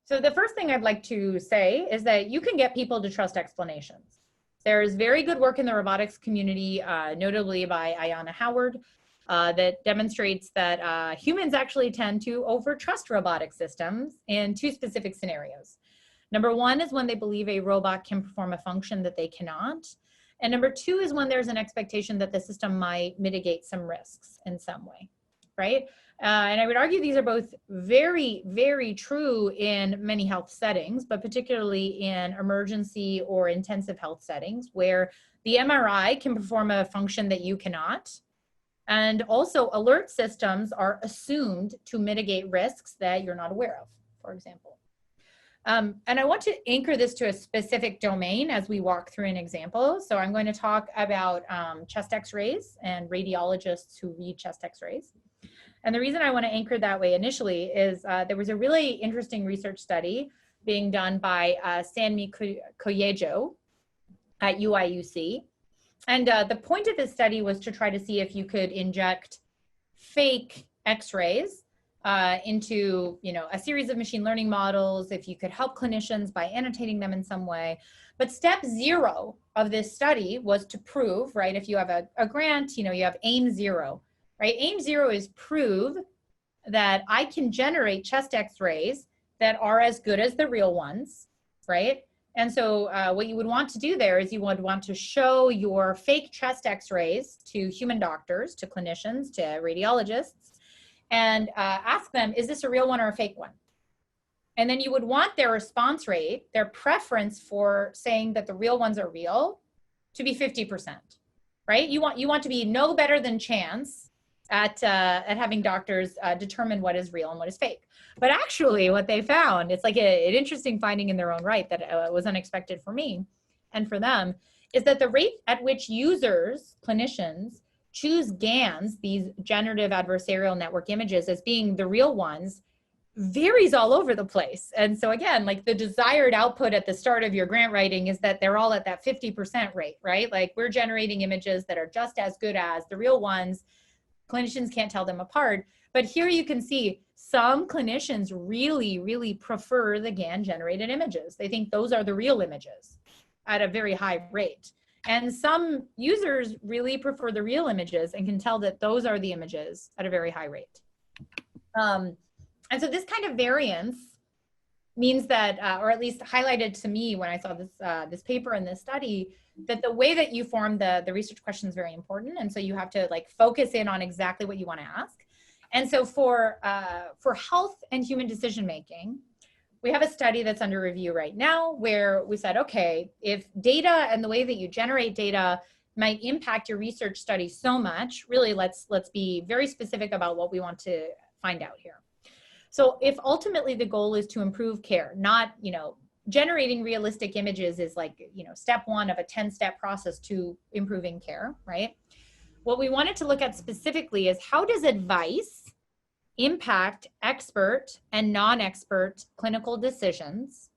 So the first thing I'd like to say is that you can get people to trust explanations. There's very good work in the robotics community, notably by Ayanna Howard, that demonstrates that humans actually tend to overtrust robotic systems in two specific scenarios. Number one is when they believe a robot can perform a function that they cannot. And number two is when there's an expectation that the system might mitigate some risks in some way, right? And I would argue these are both very, very true in many health settings, but particularly in emergency or intensive health settings where the MRI can perform a function that you cannot. And also alert systems are assumed to mitigate risks that you're not aware of, for example. And I want to anchor this to a specific domain as we walk through an example. So I'm going to talk about chest x-rays and radiologists who read chest x-rays. And the reason I want to anchor that way initially is there was a really interesting research study being done by Sanmi Koyejo at UIUC. And the point of this study was to try to see if you could inject fake x-rays into, a series of machine learning models, if you could help clinicians by annotating them in some way. But step 0 of this study was to prove, right, if you have a grant, you have aim 0, right? Aim 0 is prove that I can generate chest x-rays that are as good as the real ones, right? And so what you would want to do there is you would want to show your fake chest x-rays to human doctors, to clinicians, to radiologists, and ask them, is this a real one or a fake one? And then you would want their response rate, their preference for saying that the real ones are real, to be 50%, right? You want to be no better than chance at having doctors determine what is real and what is fake. But actually what they found, it's like an interesting finding in their own right that was unexpected for me and for them, is that the rate at which users, clinicians, choose GANs, these generative adversarial network images, as being the real ones varies all over the place. And so again, like the desired output at the start of your grant writing is that they're all at that 50% rate, right? Like we're generating images that are just as good as the real ones. Clinicians can't tell them apart. But here you can see some clinicians really, really prefer the GAN generated images. They think those are the real images at a very high rate. And some users really prefer the real images and can tell that those are the images at a very high rate. And so this kind of variance means that, or at least highlighted to me when I saw this, this paper and this study, that the way that you form the research question is very important. And so you have to like focus in on exactly what you want to ask. And so for health and human decision-making, we have a study that's under review right now where we said, okay, if data and the way that you generate data might impact your research study so much, really let's be very specific about what we want to find out here. So if ultimately the goal is to improve care, not, generating realistic images is like, step 1 of a 10-step process to improving care, right? What we wanted to look at specifically is how does advice impact expert and non-expert clinical decisions?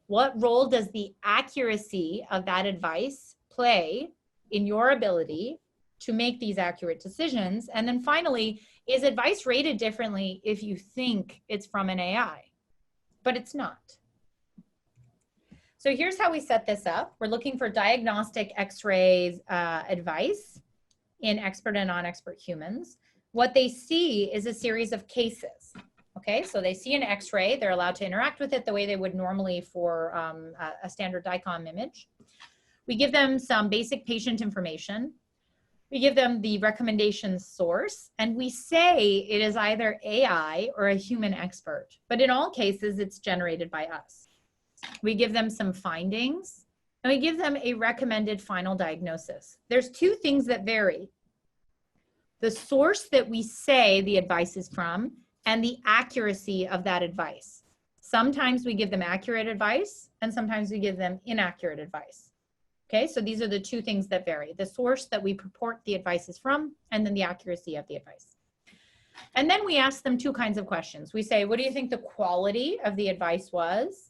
What role does the accuracy of that advice play in your ability to make these accurate decisions? And then finally, is advice rated differently if you think it's from an AI, but it's not? So here's how we set this up. We're looking for diagnostic X-rays advice in expert and non-expert humans. What they see is a series of cases. Okay, so they see an X-ray, they're allowed to interact with it the way they would normally for a standard DICOM image. We give them some basic patient information. We give them the recommendation source, and we say it is either AI or a human expert, but in all cases, it's generated by us. We give them some findings, and we give them a recommended final diagnosis. There's two things that vary: the source that we say the advice is from, and the accuracy of that advice. Sometimes we give them accurate advice, and sometimes we give them inaccurate advice. Okay, so these are the two things that vary: the source that we purport the advice is from, and then the accuracy of the advice. And then we ask them two kinds of questions. We say, what do you think the quality of the advice was?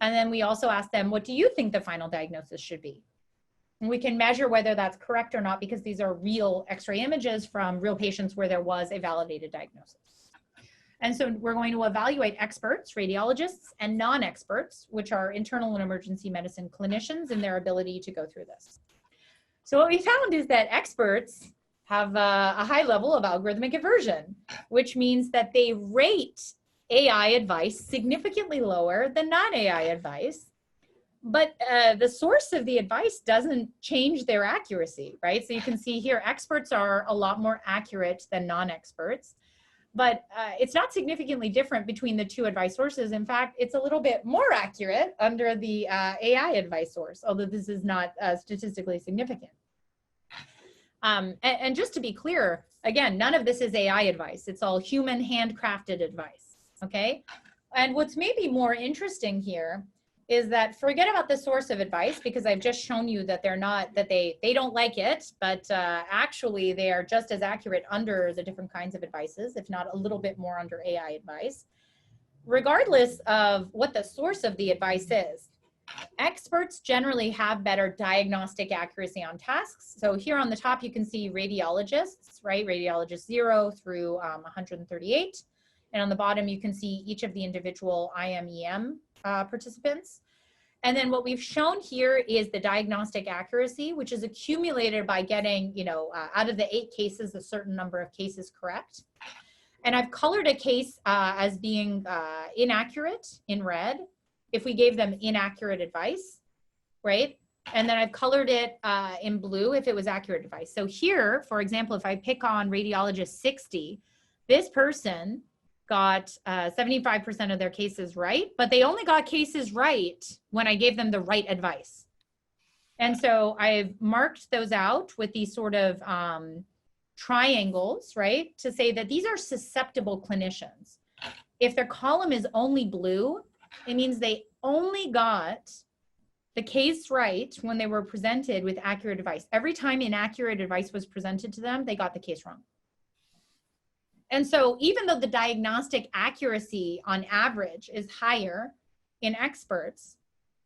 And then we also ask them, what do you think the final diagnosis should be? And we can measure whether that's correct or not because these are real X-ray images from real patients where there was a validated diagnosis. And so we're going to evaluate experts, radiologists, and non-experts, which are internal and emergency medicine clinicians, and their ability to go through this. So what we found is that experts have a high level of algorithmic aversion, which means that they rate AI advice significantly lower than non-AI advice. But the source of the advice doesn't change their accuracy, right? So you can see here, experts are a lot more accurate than non-experts. But it's not significantly different between the two advice sources. In fact, it's a little bit more accurate under the AI advice source, although this is not statistically significant. And just to be clear, again, none of this is AI advice. It's all human handcrafted advice, okay? And what's maybe more interesting here is that forget about the source of advice, because I've just shown you that they're not, that they don't like it, but actually they are just as accurate under the different kinds of advices, if not a little bit more under AI advice. Regardless of what the source of the advice is, experts generally have better diagnostic accuracy on tasks. So here on the top, you can see radiologists, right? Radiologist 0 through 138. And on the bottom, you can see each of the individual IMEM participants. And then what we've shown here is the diagnostic accuracy, which is accumulated by getting, out of the 8 cases, a certain number of cases correct. And I've colored a case as being inaccurate in red if we gave them inaccurate advice, right? And then I've colored it in blue if it was accurate advice. So here, for example, if I pick on radiologist 60, this person got 75% of their cases right, but they only got cases right when I gave them the right advice. And so I've marked those out with these sort of triangles, right, to say that these are susceptible clinicians. If their column is only blue, it means they only got the case right when they were presented with accurate advice. Every time inaccurate advice was presented to them, they got the case wrong. And so even though the diagnostic accuracy on average is higher in experts,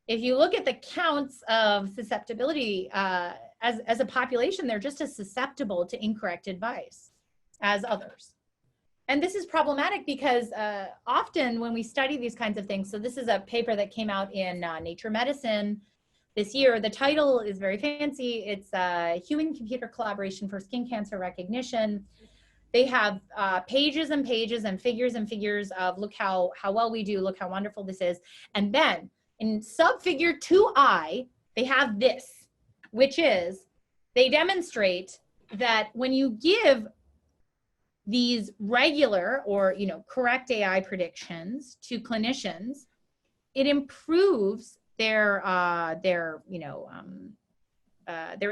if you look at the counts of susceptibility as a population, they're just as susceptible to incorrect advice as others. And this is problematic because often when we study these kinds of things, so this is a paper that came out in Nature Medicine this year. The title is very fancy. It's Human-Computer Collaboration for Skin Cancer Recognition. They have pages and pages and figures of look how well we do, look how wonderful this is. And then in subfigure 2I, they have this, which is they demonstrate that when you give these regular or correct AI predictions to clinicians, it improves their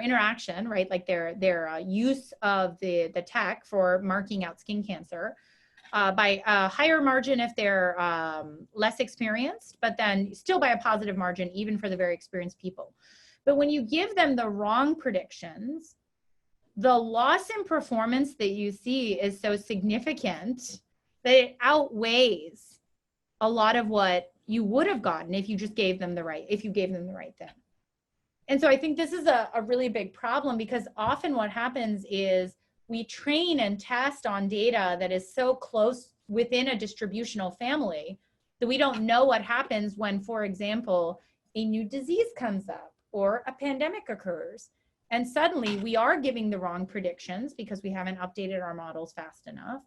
interaction, right? Like their use of the tech for marking out skin cancer by a higher margin if they're less experienced, but then still by a positive margin, even for the very experienced people. But when you give them the wrong predictions, the loss in performance that you see is so significant that it outweighs a lot of what you would have gotten if you just gave them the right, thing. And so I think this is a really big problem, because often what happens is we train and test on data that is so close within a distributional family that we don't know what happens when, for example, a new disease comes up or a pandemic occurs. And suddenly we are giving the wrong predictions because we haven't updated our models fast enough.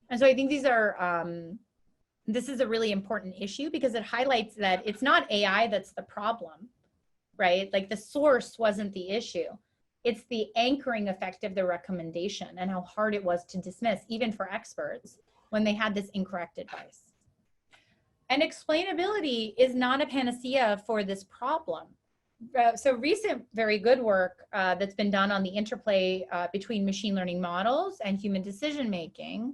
And so I think these are, this is a really important issue because it highlights that it's not AI that's the problem, right? Like the source wasn't the issue. It's the anchoring effect of the recommendation and how hard it was to dismiss, even for experts, when they had this incorrect advice. And explainability is not a panacea for this problem. So recent very good work that's been done on the interplay between machine learning models and human decision making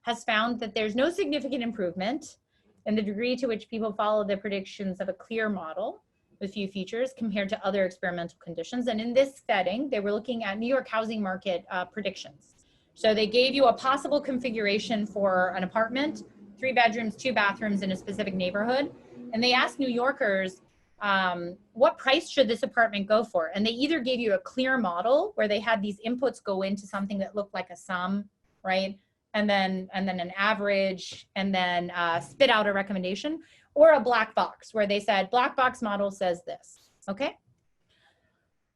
has found that there's no significant improvement in the degree to which people follow the predictions of a clear model with few features compared to other experimental conditions. And in this setting, they were looking at New York housing market predictions. So they gave you a possible configuration for an apartment, 3 bedrooms, 2 bathrooms in a specific neighborhood. And they asked New Yorkers, what price should this apartment go for? And they either gave you a clear model where they had these inputs go into something that looked like a sum, right? and then an average, and then spit out a recommendation, or a black box where they said, black box model says this, okay?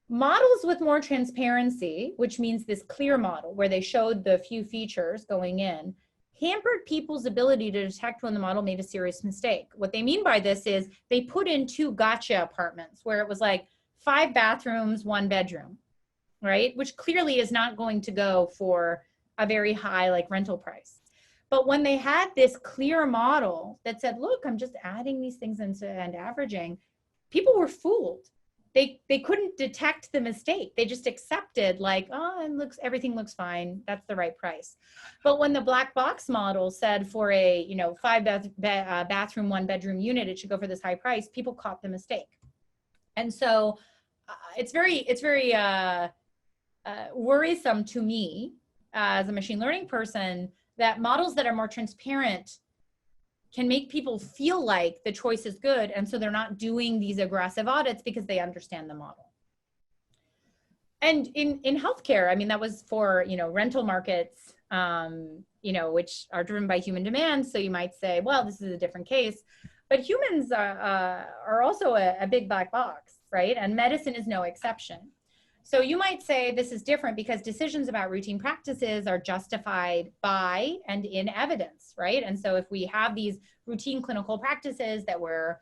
Models with more transparency, which means this clear model where they showed the few features going in, hampered people's ability to detect when the model made a serious mistake. What they mean by this is they put in 2 gotcha apartments where it was like 5 bathrooms, 1 bedroom, right? Which clearly is not going to go for a very high like rental price. But when they had this clear model that said, look, I'm just adding these things into and averaging, people were fooled. They couldn't detect the mistake. They just accepted like, oh, everything looks fine. That's the right price. But when the black box model said for a 5 bathroom, 1 bedroom unit, it should go for this high price, people caught the mistake. And so it's very worrisome to me as a machine learning person that models that are more transparent can make people feel like the choice is good, and so they're not doing these aggressive audits because they understand the model. And in healthcare, I mean, that was for rental markets, which are driven by human demand. So you might say, well, this is a different case, but humans are also a big black box, right? And medicine is no exception. So you might say this is different because decisions about routine practices are justified by and in evidence, right? And so if we have these routine clinical practices that we're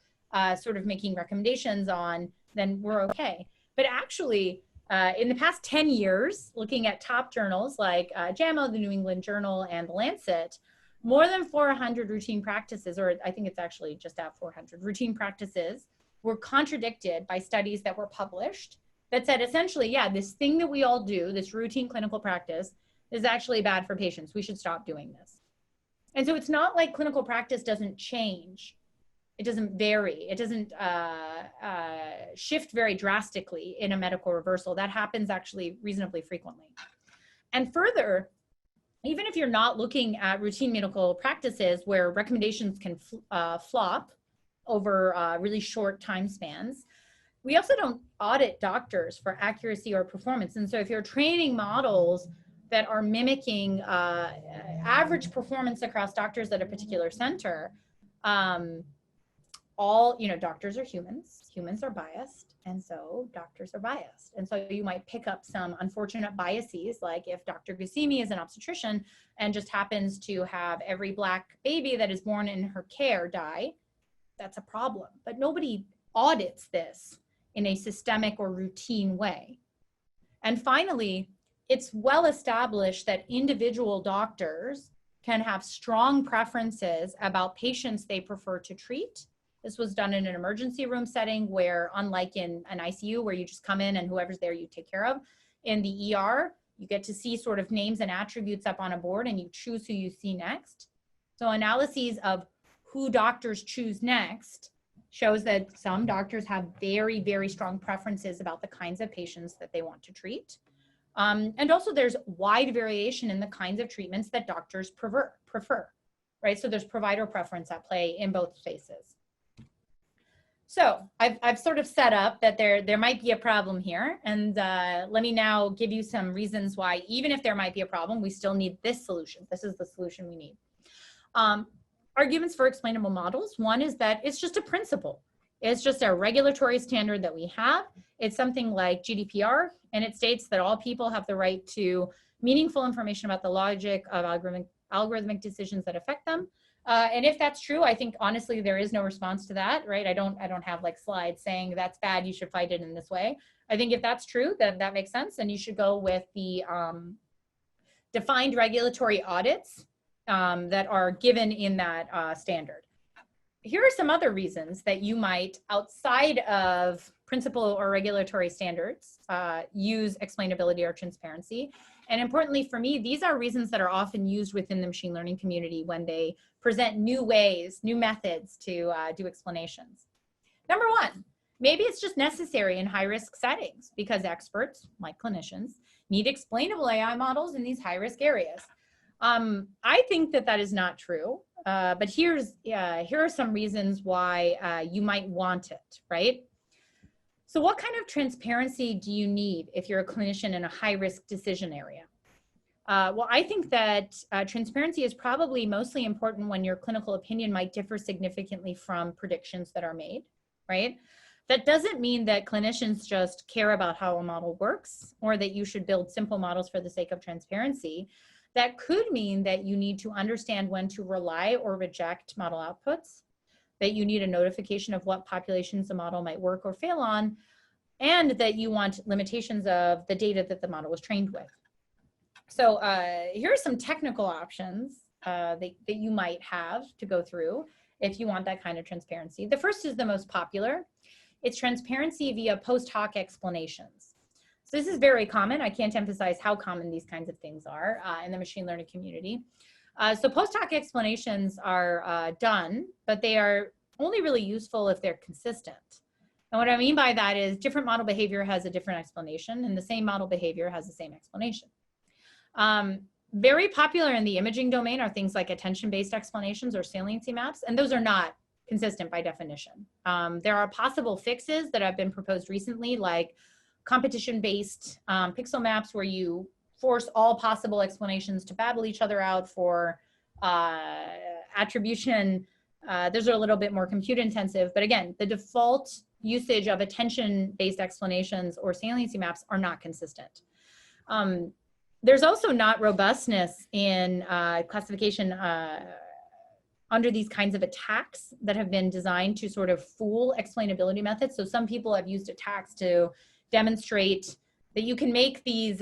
sort of making recommendations on, then we're okay. But actually, in the past 10 years, looking at top journals like JAMA, the New England Journal, and The Lancet, more than 400 routine practices, or I think it's actually just at 400 routine practices, were contradicted by studies that were published that said essentially, yeah, this thing that we all do, this routine clinical practice, is actually bad for patients. We should stop doing this. And so it's not like clinical practice doesn't change. It doesn't vary. It doesn't shift very drastically in a medical reversal. That happens actually reasonably frequently. And further, even if you're not looking at routine medical practices where recommendations can flop over really short time spans, we also don't audit doctors for accuracy or performance. And so if you're training models that are mimicking average performance across doctors at a particular center, doctors are humans, humans are biased, and so doctors are biased. And so you might pick up some unfortunate biases, like if Dr. Ghassemi is an obstetrician and just happens to have every Black baby that is born in her care die, that's a problem. But nobody audits this in a systemic or routine way. And finally, it's well established that individual doctors can have strong preferences about patients they prefer to treat. This was done in an emergency room setting where, unlike in an ICU where you just come in and whoever's there you take care of, in the ER, you get to see sort of names and attributes up on a board and you choose who you see next. So analyses of who doctors choose next shows that some doctors have very, very strong preferences about the kinds of patients that they want to treat. And also there's wide variation in the kinds of treatments that doctors prefer, right? So there's provider preference at play in both spaces. So I've sort of set up that there might be a problem here. And let me now give you some reasons why, even if there might be a problem, we still need this solution. This is the solution we need. Arguments for explainable models. One is that it's just a principle. It's just a regulatory standard that we have. It's something like GDPR, and it states that all people have the right to meaningful information about the logic of algorithmic decisions that affect them. And if that's true, I think honestly there is no response to that, right? I don't have like slides saying that's bad, you should fight it in this way. I think if that's true, then that makes sense, and you should go with the defined regulatory audits that are given in that standard. Here are some other reasons that you might, outside of principle or regulatory standards, use explainability or transparency. And importantly for me, these are reasons that are often used within the machine learning community when they present new ways, new methods to do explanations. Number one, maybe it's just necessary in high-risk settings because experts, like clinicians, need explainable AI models in these high-risk areas. I think that is not true, but here are some reasons why you might want it, right? So what kind of transparency do you need if you're a clinician in a high-risk decision area? Well, I think that transparency is probably mostly important when your clinical opinion might differ significantly from predictions that are made, right? That doesn't mean that clinicians just care about how a model works or that you should build simple models for the sake of transparency. That could mean that you need to understand when to rely or reject model outputs, that you need a notification of what populations the model might work or fail on, and that you want limitations of the data that the model was trained with. So here are some technical options that you might have to go through if you want that kind of transparency. The first is the most popular. It's transparency via post hoc explanations. So this is very common. I can't emphasize how common these kinds of things are in the machine learning community. So post hoc explanations are done, but they are only really useful if they're consistent. And what I mean by that is different model behavior has a different explanation, and the same model behavior has the same explanation. Very popular in the imaging domain are things like attention-based explanations or saliency maps, and those are not consistent by definition. There are possible fixes that have been proposed recently, like competition-based pixel maps, where you force all possible explanations to battle each other out for attribution. Those are a little bit more compute intensive, but again, the default usage of attention-based explanations or saliency maps are not consistent. There's also not robustness in classification under these kinds of attacks that have been designed to sort of fool explainability methods. So some people have used attacks to demonstrate that you can make these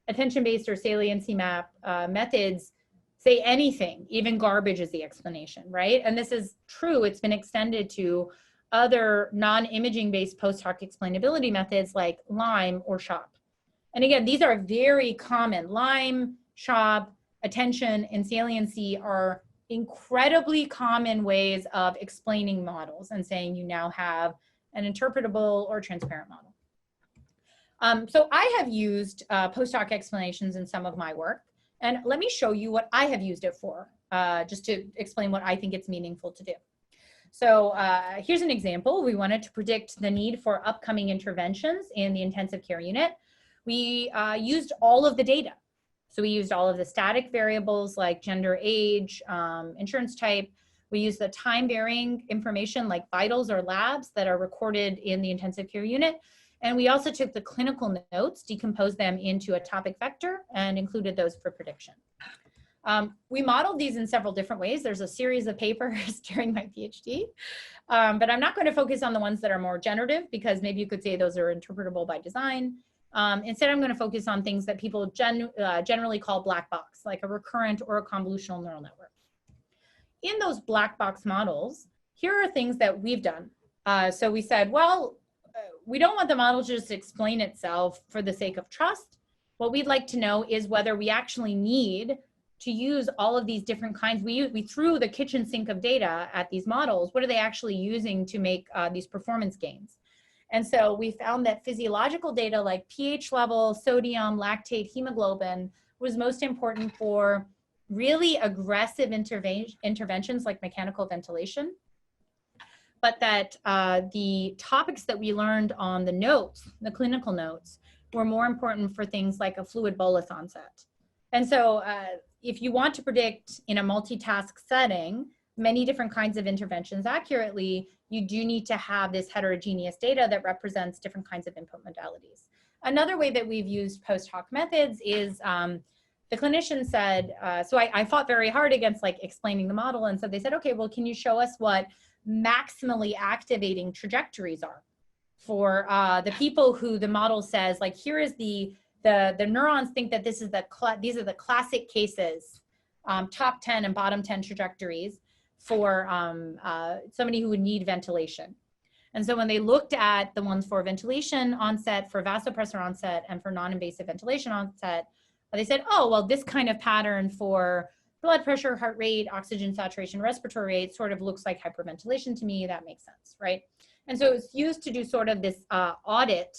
attention-based or saliency map methods say anything, even garbage is the explanation, right? And this is true. It's been extended to other non-imaging based post hoc explainability methods like LIME or SHOP. And again, these are very common. LIME, SHOP, attention, and saliency are incredibly common ways of explaining models and saying you now have an interpretable or transparent model. So I have used post hoc explanations in some of my work. And let me show you what I have used it for, just to explain what I think it's meaningful to do. So here's an example. We wanted to predict the need for upcoming interventions in the intensive care unit. We used all of the data. So we used all of the static variables like gender, age, insurance type. We used the time-varying information like vitals or labs that are recorded in the intensive care unit. And we also took the clinical notes, decomposed them into a topic vector, and included those for prediction. We modeled these in several different ways. There's a series of papers during my PhD, but I'm not going to focus on the ones that are more generative, because maybe you could say those are interpretable by design. Instead, I'm going to focus on things that people generally call black box, like a recurrent or a convolutional neural network. In those black box models, here are things that we've done. So we said, well, we don't want the model to just explain itself for the sake of trust. What we'd like to know is whether we actually need to use all of these different kinds. We threw the kitchen sink of data at these models. What are they actually using to make these performance gains? And so we found that physiological data like pH level, sodium, lactate, hemoglobin was most important for really aggressive interventions like mechanical ventilation. But that the topics that we learned on the notes, the clinical notes, were more important for things like a fluid bolus onset. And so if you want to predict in a multitask setting many different kinds of interventions accurately, you do need to have this heterogeneous data that represents different kinds of input modalities. Another way that we've used post hoc methods is the clinician said, so I fought very hard against like explaining the model, and so they said, okay, well, can you show us what maximally activating trajectories are for the people who the model says, like, here is the neurons think that this is these are the classic cases, top 10 and bottom 10 trajectories for somebody who would need ventilation. And so when they looked at the ones for ventilation onset, for vasopressor onset, and for non-invasive ventilation onset, they said, oh, well, this kind of pattern for blood pressure, heart rate, oxygen saturation, respiratory rate sort of looks like hyperventilation to me. That makes sense, right? And so it's used to do sort of this audit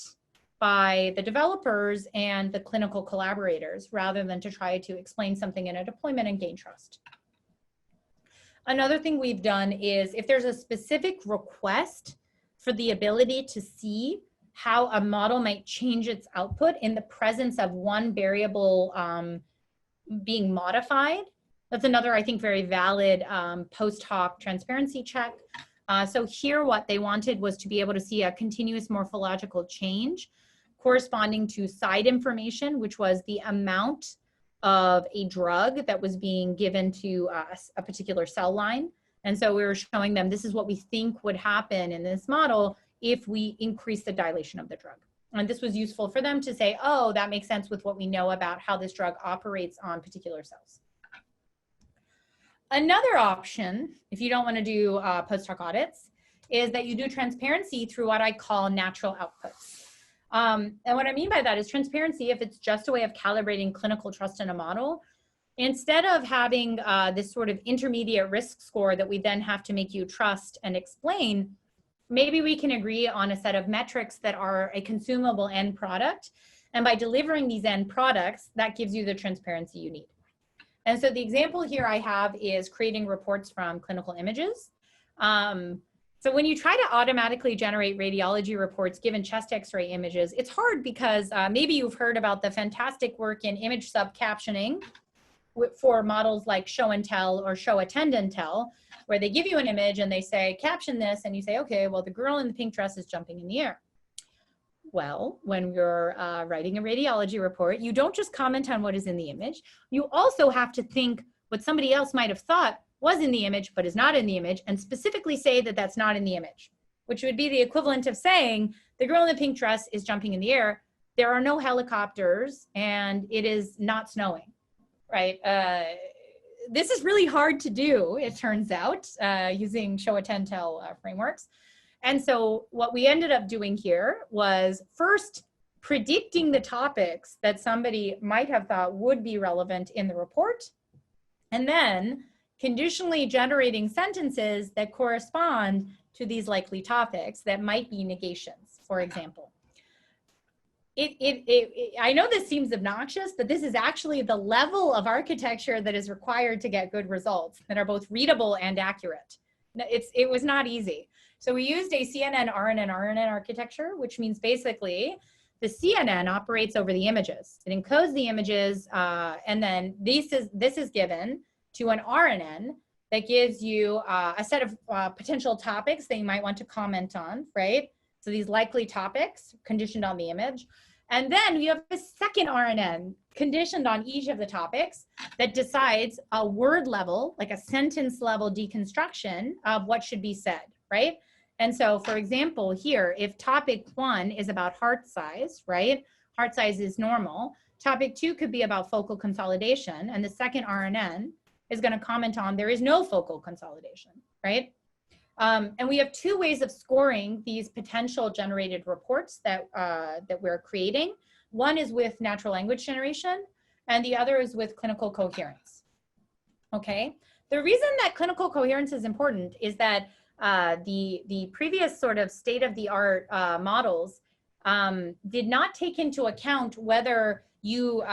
by the developers and the clinical collaborators, rather than to try to explain something in a deployment and gain trust. Another thing we've done is if there's a specific request for the ability to see how a model might change its output in the presence of one variable being modified. That's another, I think, very valid post hoc transparency check. So here what they wanted was to be able to see a continuous morphological change corresponding to side information, which was the amount of a drug that was being given to a particular cell line. And so we were showing them, this is what we think would happen in this model if we increase the dilation of the drug. And this was useful for them to say, oh, that makes sense with what we know about how this drug operates on particular cells. Another option, if you don't want to do post hoc audits, is that you do transparency through what I call natural outputs. And what I mean by that is transparency, if it's just a way of calibrating clinical trust in a model, instead of having this sort of intermediate risk score that we then have to make you trust and explain, maybe we can agree on a set of metrics that are a consumable end product. And by delivering these end products, that gives you the transparency you need. And so the example here I have is creating reports from clinical images. So when you try to automatically generate radiology reports given chest x-ray images, it's hard because maybe you've heard about the fantastic work in image sub-captioning for models like show and tell or show attend and tell, where they give you an image and they say, caption this, and you say, okay, well, the girl in the pink dress is jumping in the air. Well, when you're writing a radiology report, you don't just comment on what is in the image. You also have to think what somebody else might have thought was in the image, but is not in the image, and specifically say that that's not in the image, which would be the equivalent of saying the girl in the pink dress is jumping in the air. There are no helicopters and it is not snowing, right? This is really hard to do, it turns out, using show, attend, tell frameworks. And so what we ended up doing here was first predicting the topics that somebody might have thought would be relevant in the report, and then conditionally generating sentences that correspond to these likely topics that might be negations, for example. I know this seems obnoxious, but this is actually the level of architecture that is required to get good results that are both readable and accurate. It was not easy. So we used a CNN, RNN, RNN architecture, which means basically the CNN operates over the images. It encodes the images, and then this is given to an RNN that gives you a set of potential topics that you might want to comment on, right? So these likely topics conditioned on the image. And then you have a second RNN conditioned on each of the topics that decides a word level, like a sentence level deconstruction of what should be said, right? And so, for example, here, if topic 1 is about heart size, right? Heart size is normal. Topic 2 could be about focal consolidation, and the second RNN is going to comment on there is no focal consolidation, right? And we have two ways of scoring these potential generated reports that we're creating. One is with natural language generation, and the other is with clinical coherence. Okay. The reason that clinical coherence is important is that the previous sort of state-of-the-art models did not take into account whether you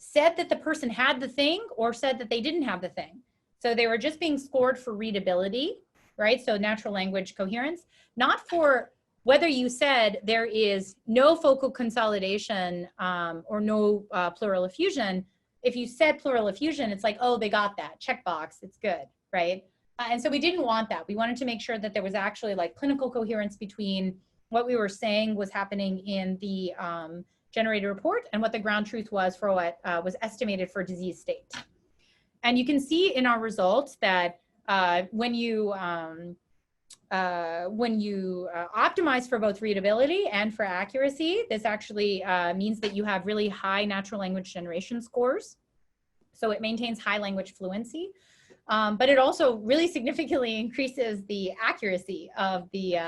said that the person had the thing or said that they didn't have the thing. So they were just being scored for readability, right? So natural language coherence, not for whether you said there is no focal consolidation or no pleural effusion. If you said pleural effusion, it's like, oh, they got that, checkbox, it's good, right? And so we didn't want that. We wanted to make sure that there was actually like clinical coherence between what we were saying was happening in the generated report and what the ground truth was for what was estimated for disease state. And you can see in our results that when you optimize for both readability and for accuracy, this actually means that you have really high natural language generation scores. So it maintains high language fluency, but it also really significantly increases the accuracy of the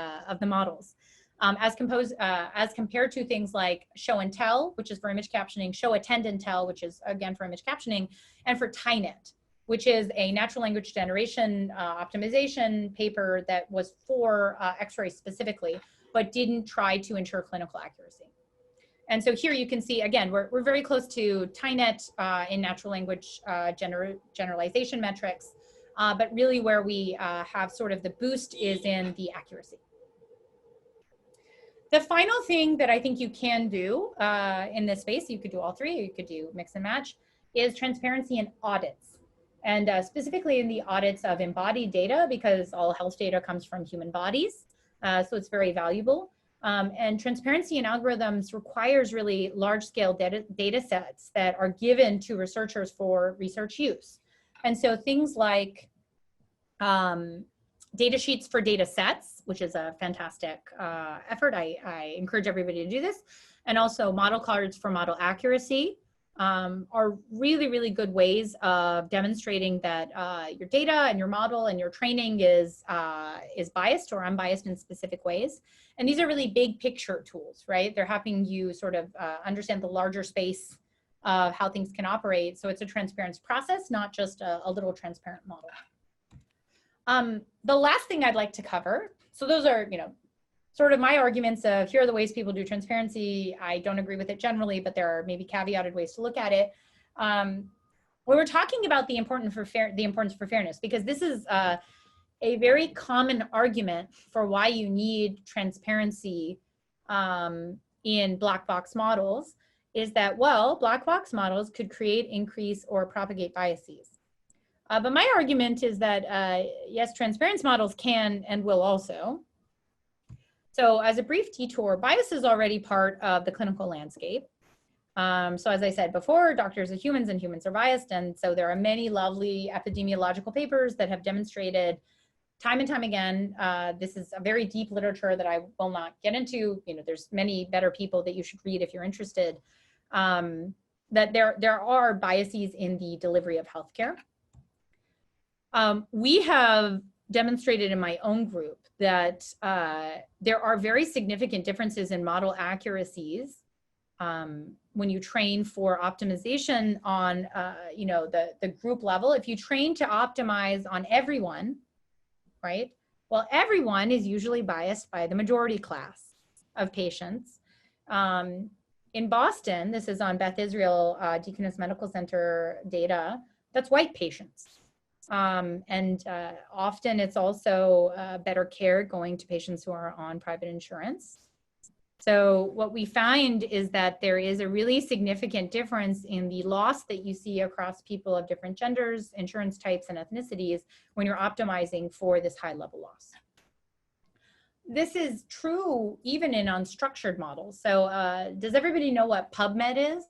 models. As compared to things like show and tell, which is for image captioning, show, attend, and tell, which is again for image captioning, and for TINET, which is a natural language generation optimization paper that was for X-ray specifically, but didn't try to ensure clinical accuracy. And so here you can see, again, we're very close to TINET in natural language generalization metrics, but really where we have sort of the boost is in the accuracy. The final thing that I think you can do in this space, you could do all three, or you could do mix and match, is transparency in audits. And specifically in the audits of embodied data, because all health data comes from human bodies. So it's very valuable. And transparency in algorithms requires really large-scale data sets that are given to researchers for research use. And so things like data sheets for data sets, which is a fantastic effort. I encourage everybody to do this. And also model cards for model accuracy are really, really good ways of demonstrating that your data and your model and your training is biased or unbiased in specific ways. And these are really big picture tools, right? They're helping you sort of understand the larger space of how things can operate. So it's a transparent process, not just a little transparent model. The last thing I'd like to cover, so those are, sort of my arguments of here are the ways people do transparency. I don't agree with it generally, but there are maybe caveated ways to look at it. When we're talking about the importance for fairness, because this is a very common argument for why you need transparency in black box models, is that, well, black box models could create, increase, or propagate biases. But my argument is that, yes, transparency models can and will also. So as a brief detour, bias is already part of the clinical landscape. So as I said before, doctors are humans and humans are biased. And so there are many lovely epidemiological papers that have demonstrated time and time again, this is a very deep literature that I will not get into. There's many better people that you should read if you're interested, that there are biases in the delivery of healthcare. We have demonstrated in my own group that there are very significant differences in model accuracies when you train for optimization on the group level. If you train to optimize on everyone, right? Well, everyone is usually biased by the majority class of patients. In Boston, this is on Beth Israel Deaconess Medical Center data, that's white patients. Often it's also better care going to patients who are on private insurance. So what we find is that there is a really significant difference in the loss that you see across people of different genders, insurance types, and ethnicities when you're optimizing for this high level loss. This is true even in unstructured models. So does everybody know what Pubmed is?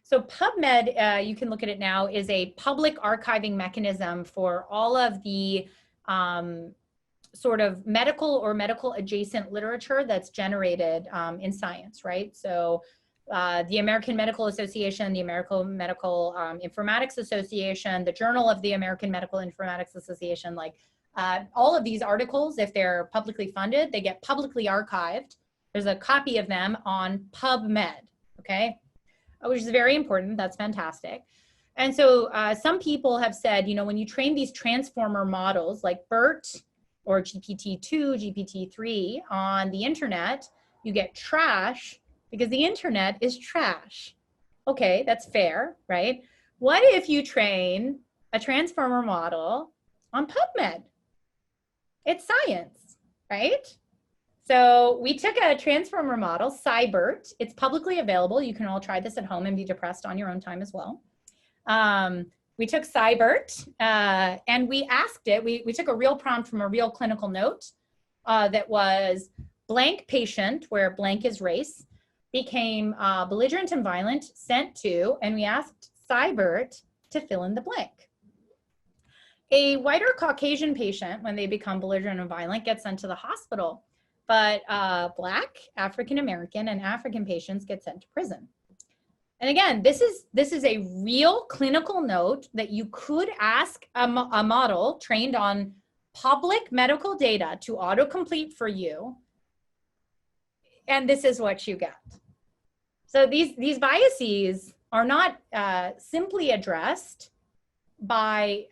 So Pubmed, you can look at it now, is a public archiving mechanism for all of the sort of medical or medical adjacent literature that's generated in science, right? So the American Medical Association, the American Medical Informatics Association, the Journal of the American Medical Informatics Association, like all of these articles, if they're publicly funded, they get publicly archived. There's a copy of them on Pubmed, okay? Which is very important. That's fantastic. And so some people have said, when you train these transformer models like BERT or GPT-2, GPT-3 on the internet, you get trash because the internet is trash. Okay, that's fair, right? What if you train a transformer model on Pubmed? It's science, right? So we took a transformer model, SciBERT. It's publicly available. You can all try this at home and be depressed on your own time as well. We took SciBERT and we asked it, we took a real prompt from a real clinical note that was blank patient, where blank is race, became belligerent and violent, sent to, and we asked SciBERT to fill in the blank. A whiter Caucasian patient, when they become belligerent and violent, gets sent to the hospital. But Black, African American, and African patients get sent to prison. And again, this is a real clinical note that you could ask a model trained on public medical data to autocomplete for you, and this is what you get. So these biases are not simply addressed by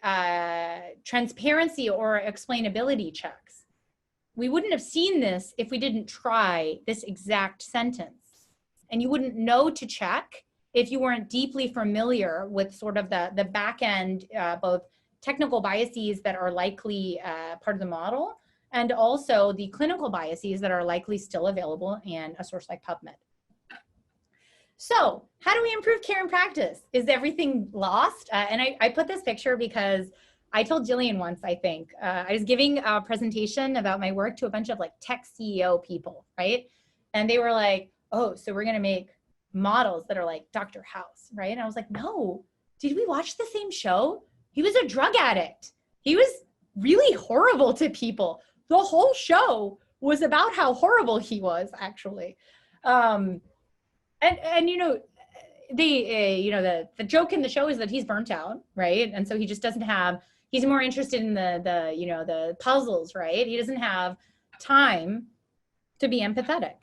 transparency or explainability checks. We wouldn't have seen this if we didn't try this exact sentence. And you wouldn't know to check if you weren't deeply familiar with sort of the back end, both technical biases that are likely part of the model, and also the clinical biases that are likely still available in a source like PubMed. So how do we improve care in practice? Is everything lost? And I put this picture because I told Jillian once, I think, I was giving a presentation about my work to a bunch of like tech CEO people, right? And they were like, oh, so we're gonna make models that are like Dr. House, right? And I was like, no, did we watch the same show? He was a drug addict. He was really horrible to people. The whole show was about how horrible he was, actually. And you know, the joke in the show is that he's burnt out, right? And so he just doesn't have, he's more interested in the puzzles, right? He doesn't have time to be empathetic.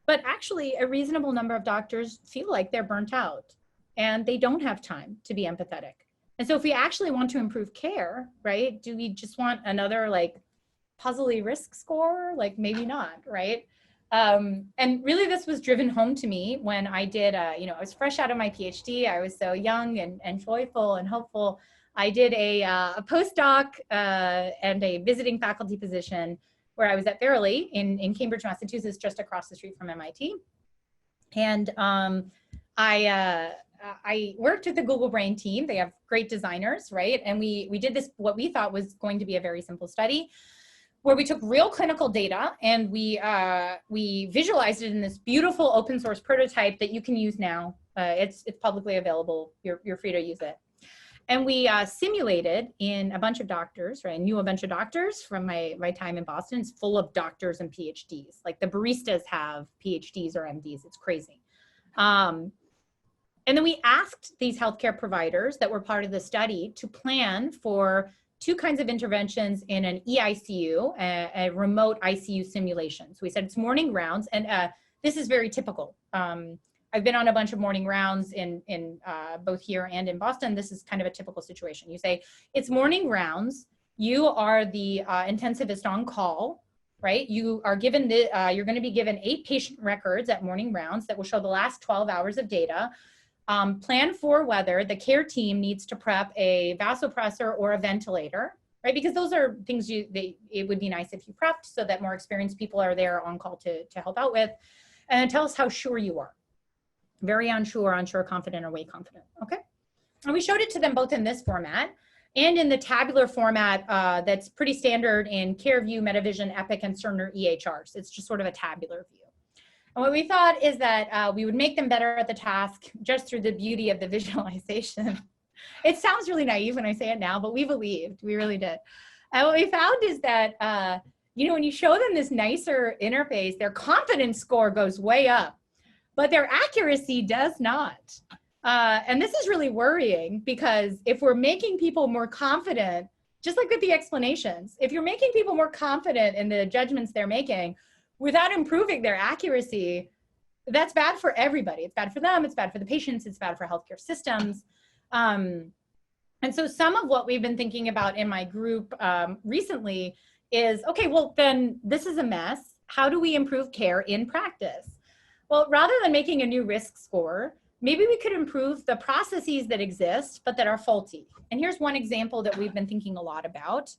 But actually, a reasonable number of doctors feel like they're burnt out and they don't have time to be empathetic. And so if we actually want to improve care, right, do we just want another like puzzly risk score? Like maybe not, right? And really this was driven home to me when I did, I was fresh out of my PhD. I was so young and joyful and hopeful. I did a postdoc and a visiting faculty position where I was at Verily in Cambridge, Massachusetts, just across the street from MIT. And I worked with the Google Brain team. They have great designers, right? And we did this, what we thought was going to be a very simple study, where we took real clinical data and we visualized it in this beautiful open source prototype that you can use now. It's publicly available. You're free to use it. And we simulated in a bunch of doctors, right? I knew a bunch of doctors from my time in Boston. It's full of doctors and PhDs. Like the baristas have PhDs or MDs. It's crazy. And then we asked these healthcare providers that were part of the study to plan for 2 kinds of interventions in an EICU, a remote ICU simulation. So we said it's morning rounds, and this is very typical. I've been on a bunch of morning rounds in both here and in Boston. This is kind of a typical situation. You say, it's morning rounds. You are the intensivist on call, right? You are given you're going to be given 8 patient records at morning rounds that will show the last 12 hours of data. Plan for whether the care team needs to prep a vasopressor or a ventilator, right? Because those are things it would be nice if you prepped so that more experienced people are there on call to help out with. And then tell us how sure you are. Very unsure, confident, or way confident, okay? And we showed it to them both in this format and in the tabular format that's pretty standard in CareView, MetaVision, Epic, and Cerner EHRs. It's just sort of a tabular view. And what we thought is that we would make them better at the task just through the beauty of the visualization. It sounds really naive when I say it now, but we believed, we really did. And what we found is that, when you show them this nicer interface, their confidence score goes way up, but their accuracy does not. And this is really worrying because if we're making people more confident, just like with the explanations, if you're making people more confident in the judgments they're making without improving their accuracy, that's bad for everybody. It's bad for them, it's bad for the patients, it's bad for healthcare systems. And so some of what we've been thinking about in my group recently is, okay, well then this is a mess. How do we improve care in practice? Well, rather than making a new risk score, maybe we could improve the processes that exist, but that are faulty. And here's one example that we've been thinking a lot about.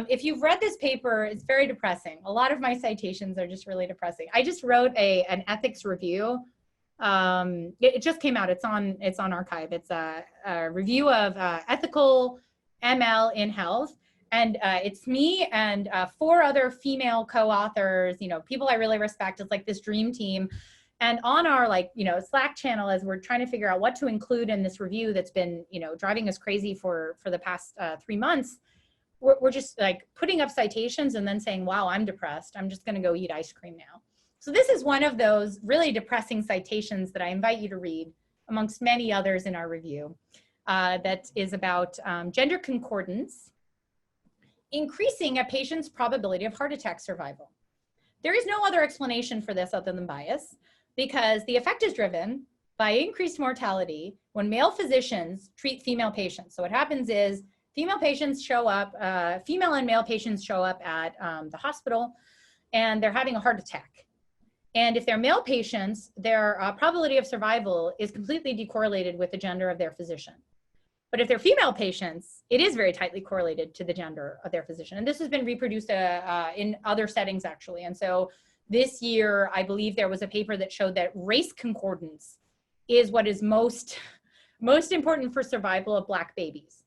If you've read this paper, it's very depressing. A lot of my citations are just really depressing. I just wrote an ethics review. It just came out. It's on archive. It's a review of ethical ML in health. And it's me and 4 other female co-authors, people I really respect. It's like this dream team. And on our Slack channel, as we're trying to figure out what to include in this review that's been, driving us crazy for the past 3 months, we're just like putting up citations and then saying, wow, I'm depressed. I'm just going to go eat ice cream now. So this is one of those really depressing citations that I invite you to read amongst many others in our review that is about gender concordance increasing a patient's probability of heart attack survival. There is no other explanation for this other than bias, because the effect is driven by increased mortality when male physicians treat female patients. So what happens is female patients show up, female and male patients show up at the hospital and they're having a heart attack. And if they're male patients, their probability of survival is completely decorrelated with the gender of their physician. But if they're female patients, it is very tightly correlated to the gender of their physician. And this has been reproduced in other settings, actually. And so this year, I believe there was a paper that showed that race concordance is what is most important for survival of Black babies.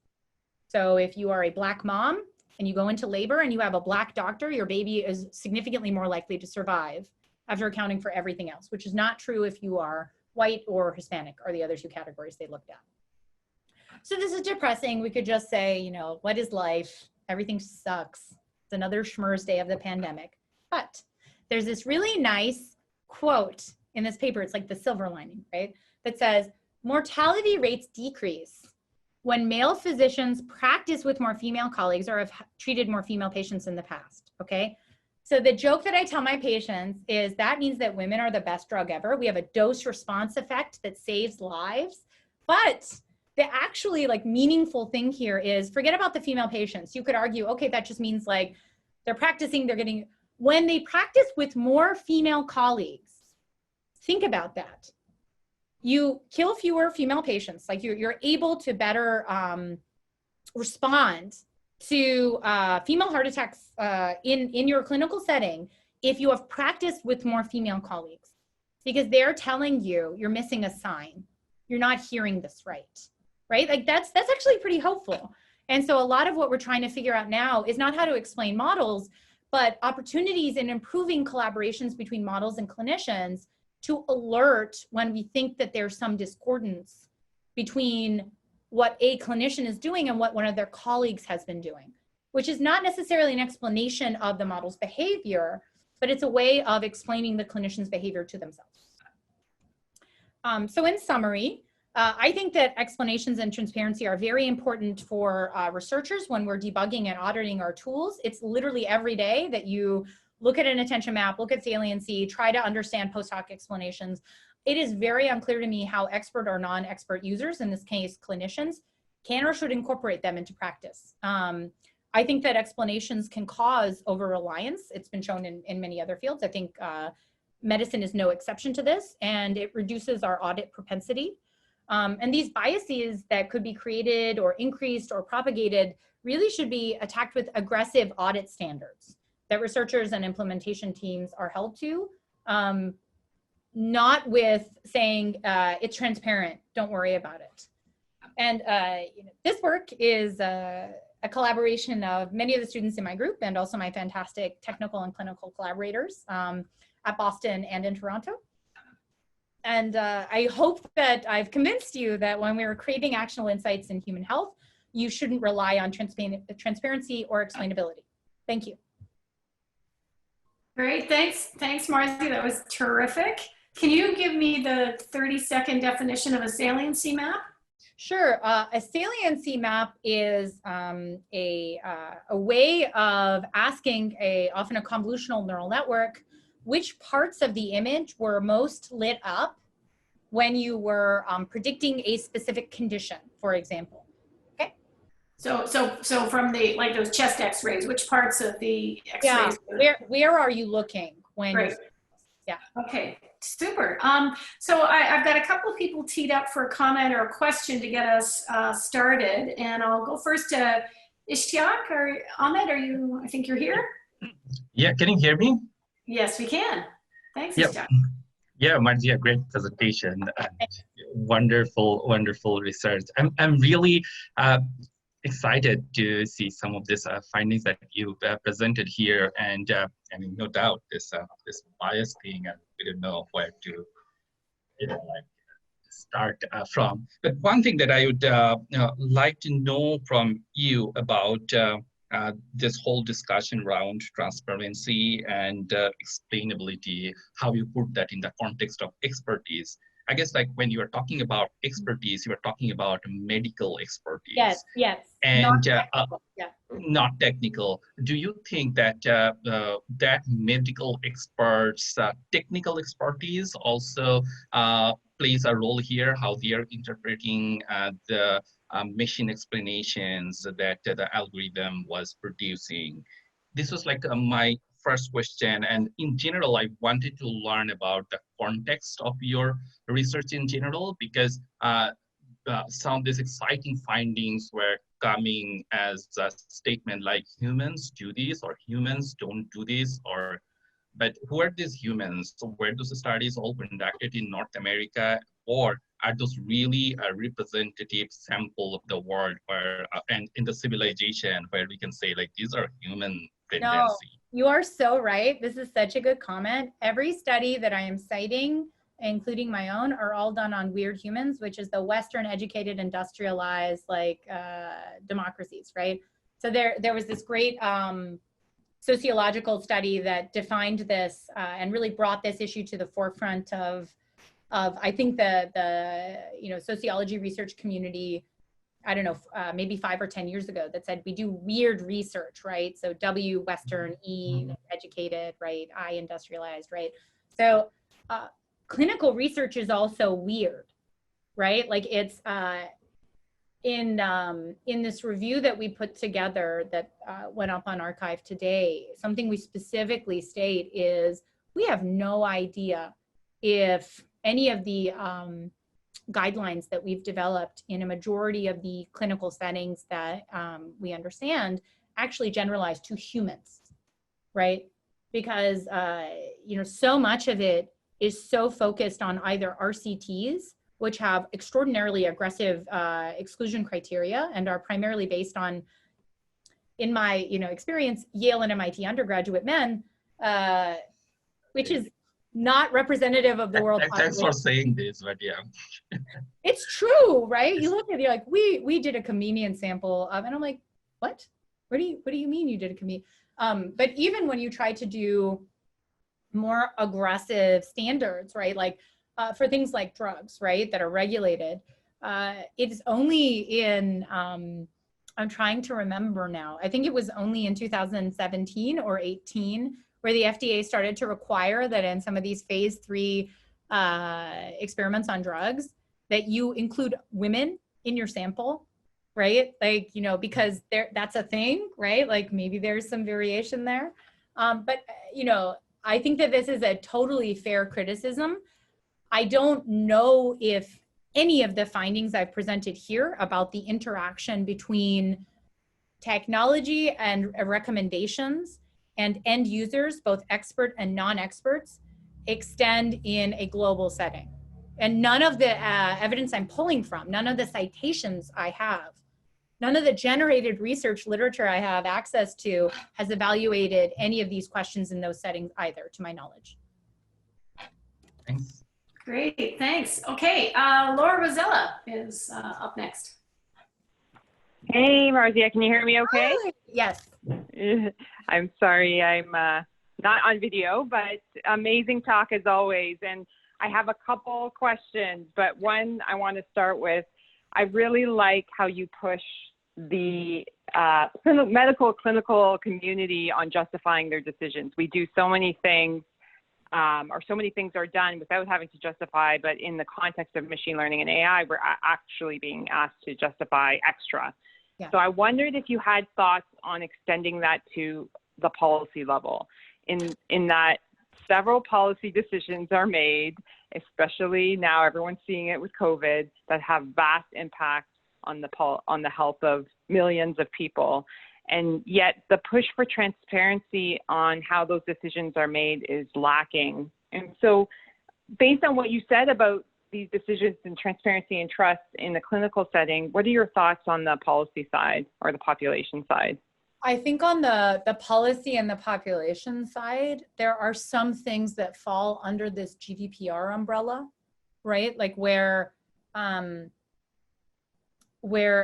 So if you are a Black mom and you go into labor and you have a Black doctor, your baby is significantly more likely to survive after accounting for everything else, which is not true if you are white or Hispanic, are the other two categories they looked at. So this is depressing. We could just say, you know, what is life? Everything sucks. It's another schmurz day of the pandemic. But there's this really nice quote in this paper. It's like the silver lining, right? That says, mortality rates decrease when male physicians practice with more female colleagues or have treated more female patients in the past, okay? So the joke that I tell my patients is that means that women are the best drug ever. We have a dose response effect that saves lives. But the actually like meaningful thing here is forget about the female patients. You could argue, okay, that just means like they're practicing, they're getting, when they practice with more female colleagues, think about that. You kill fewer female patients, like you're able to better respond to female heart attacks in your clinical setting if you have practiced with more female colleagues, because they're telling you you're missing a sign, you're not hearing this right? Like that's actually pretty hopeful. And so a lot of what we're trying to figure out now is not how to explain models, but opportunities in improving collaborations between models and clinicians to alert when we think that there's some discordance between what a clinician is doing and what one of their colleagues has been doing, which is not necessarily an explanation of the model's behavior, but it's a way of explaining the clinician's behavior to themselves. So in summary, I think that explanations and transparency are very important for researchers when we're debugging and auditing our tools. It's literally every day that you look at an attention map, look at saliency, try to understand post hoc explanations. It is very unclear to me how expert or non-expert users, in this case clinicians, can or should incorporate them into practice. I think that explanations can cause over-reliance. It's been shown in many other fields. I think medicine is no exception to this, and it reduces our audit propensity. And these biases that could be created or increased or propagated really should be attacked with aggressive audit standards that researchers and implementation teams are held to, not with saying it's transparent, don't worry about it. And this work is a collaboration of many of the students in my group and also my fantastic technical and clinical collaborators at Boston and in Toronto. And I hope that I've convinced you that when we are creating actionable insights in human health, you shouldn't rely on transparency or explainability. Thank you. Great, thanks, Marzyeh, that was terrific. Can you give me the 30-second definition of a saliency map? Sure, a saliency map is a way of asking often a convolutional neural network which parts of the image were most lit up when you were predicting a specific condition, for example. Okay. So from the, like those chest X-rays, which parts of the X-rays? Yeah. Where are you looking when? Right. Yeah. Okay. Super. So I've got a couple of people teed up for a comment or a question to get us started, and I'll go first to Ishtiaq or Ahmed. Are you? I think you're here. Yeah. Can you hear me? Yes, we can. Thanks, Yep. Ishtiaq. Yeah, Marzyeh, great presentation. Wonderful research. I'm really excited to see some of these findings that you presented here, and I mean, no doubt this bias thing. We don't know where to, start from. But one thing that I would like to know from you about this whole discussion around transparency and explainability, how you put that in the context of expertise. I guess like when you are talking about expertise, you are talking about medical expertise. Yes. And not technical. Yeah. Not technical. Do you think that that medical experts' technical expertise also plays a role here, how they are interpreting the machine explanations that the algorithm was producing? This was like my first question, and in general, I wanted to learn about the context of your research in general, because some of these exciting findings were coming as a statement like humans do this or humans don't do this, or but who are these humans? So were those studies all conducted in North America, or are those really a representative sample of the world where and in the civilization where we can say like these are human tendency? No, you are so right. This is such a good comment. Every study that I am citing, including my own, are all done on weird humans, which is the Western educated, industrialized, like democracies, right? So there was this great sociological study that defined this and really brought this issue to the forefront of I think the sociology research community, I don't know, maybe 5 or 10 years ago, that said we do weird research, right? So W, Western, E, educated, right? I, industrialized, right? So clinical research is also weird, right? Like it's in this review that we put together that went up on Archive today, something we specifically state is we have no idea if any of the guidelines that we've developed in a majority of the clinical settings that we understand actually generalize to humans, right? Because so much of it is so focused on either RCTs, which have extraordinarily aggressive exclusion criteria and are primarily based on, in my experience, Yale and MIT undergraduate men, which is not representative of the world population. Thanks for saying this, but yeah. It's true, right? You look at it, you're like, we did a comedian sample, and I'm like, what? What do you mean you did a comedian? But even when you try to do more aggressive standards, right? Like for things like drugs, right, that are regulated, it's only in, I'm trying to remember now, I think it was only in 2017 or 18 where the FDA started to require that in some of these phase 3 experiments on drugs, that you include women in your sample, right? Like, because that's a thing, right? Like maybe there's some variation there. But, I think that this is a totally fair criticism. I don't know if any of the findings I've presented here about the interaction between technology and recommendations and end users, both expert and non-experts, extend in a global setting. And none of the evidence I'm pulling from, none of the citations I have, none of the generated research literature I have access to has evaluated any of these questions in those settings either, to my knowledge. Thanks. Great, thanks. Okay, Laura Rosella is up next. Hey, Marzyeh, can you hear me okay? Hi. Yes. I'm sorry, I'm not on video, but amazing talk as always. And I have a couple questions, but one I want to start with, I really like how you push the medical clinical community on justifying their decisions. We do so many things, or so many things are done without having to justify, but in the context of machine learning and AI, we're actually being asked to justify extra. Yeah. So I wondered if you had thoughts on extending that to the policy level, in that several policy decisions are made, especially now everyone's seeing it with COVID, that have vast impact on the health of millions of people. And yet the push for transparency on how those decisions are made is lacking. And so based on what you said about these decisions and transparency and trust in the clinical setting, what are your thoughts on the policy side or the population side? I think on the policy and the population side, there are some things that fall under this GDPR umbrella, right? Like where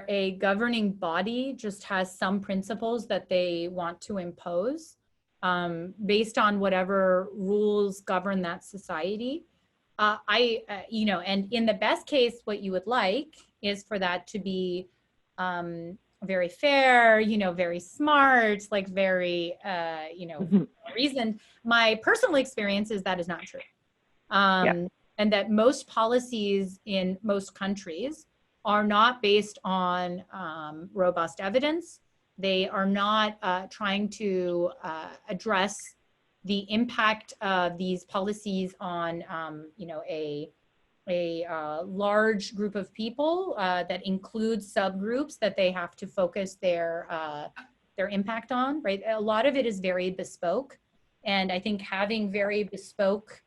a governing body just has some principles that they want to impose based on whatever rules govern that society. And in the best case, what you would like is for that to be very fair, very smart, like very, reasoned. My personal experience is that is not true. And that most policies in most countries are not based on robust evidence. They are not trying to address the impact of these policies on, a large group of people that includes subgroups that they have to focus their impact on, right? A lot of it is very bespoke. And I think having very bespoke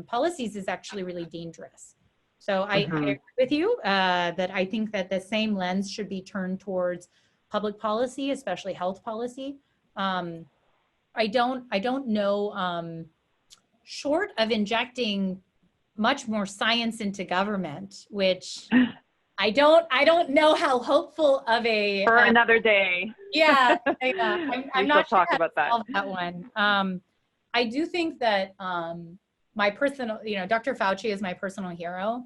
policies is actually really dangerous. So I agree with you that I think that the same lens should be turned towards public policy, especially health policy. I don't know, short of injecting much more science into government, which I don't know how hopeful of a for another day. Yeah, I'm not sure talk about that. That one. I do think that my personal, Dr. Fauci is my personal hero,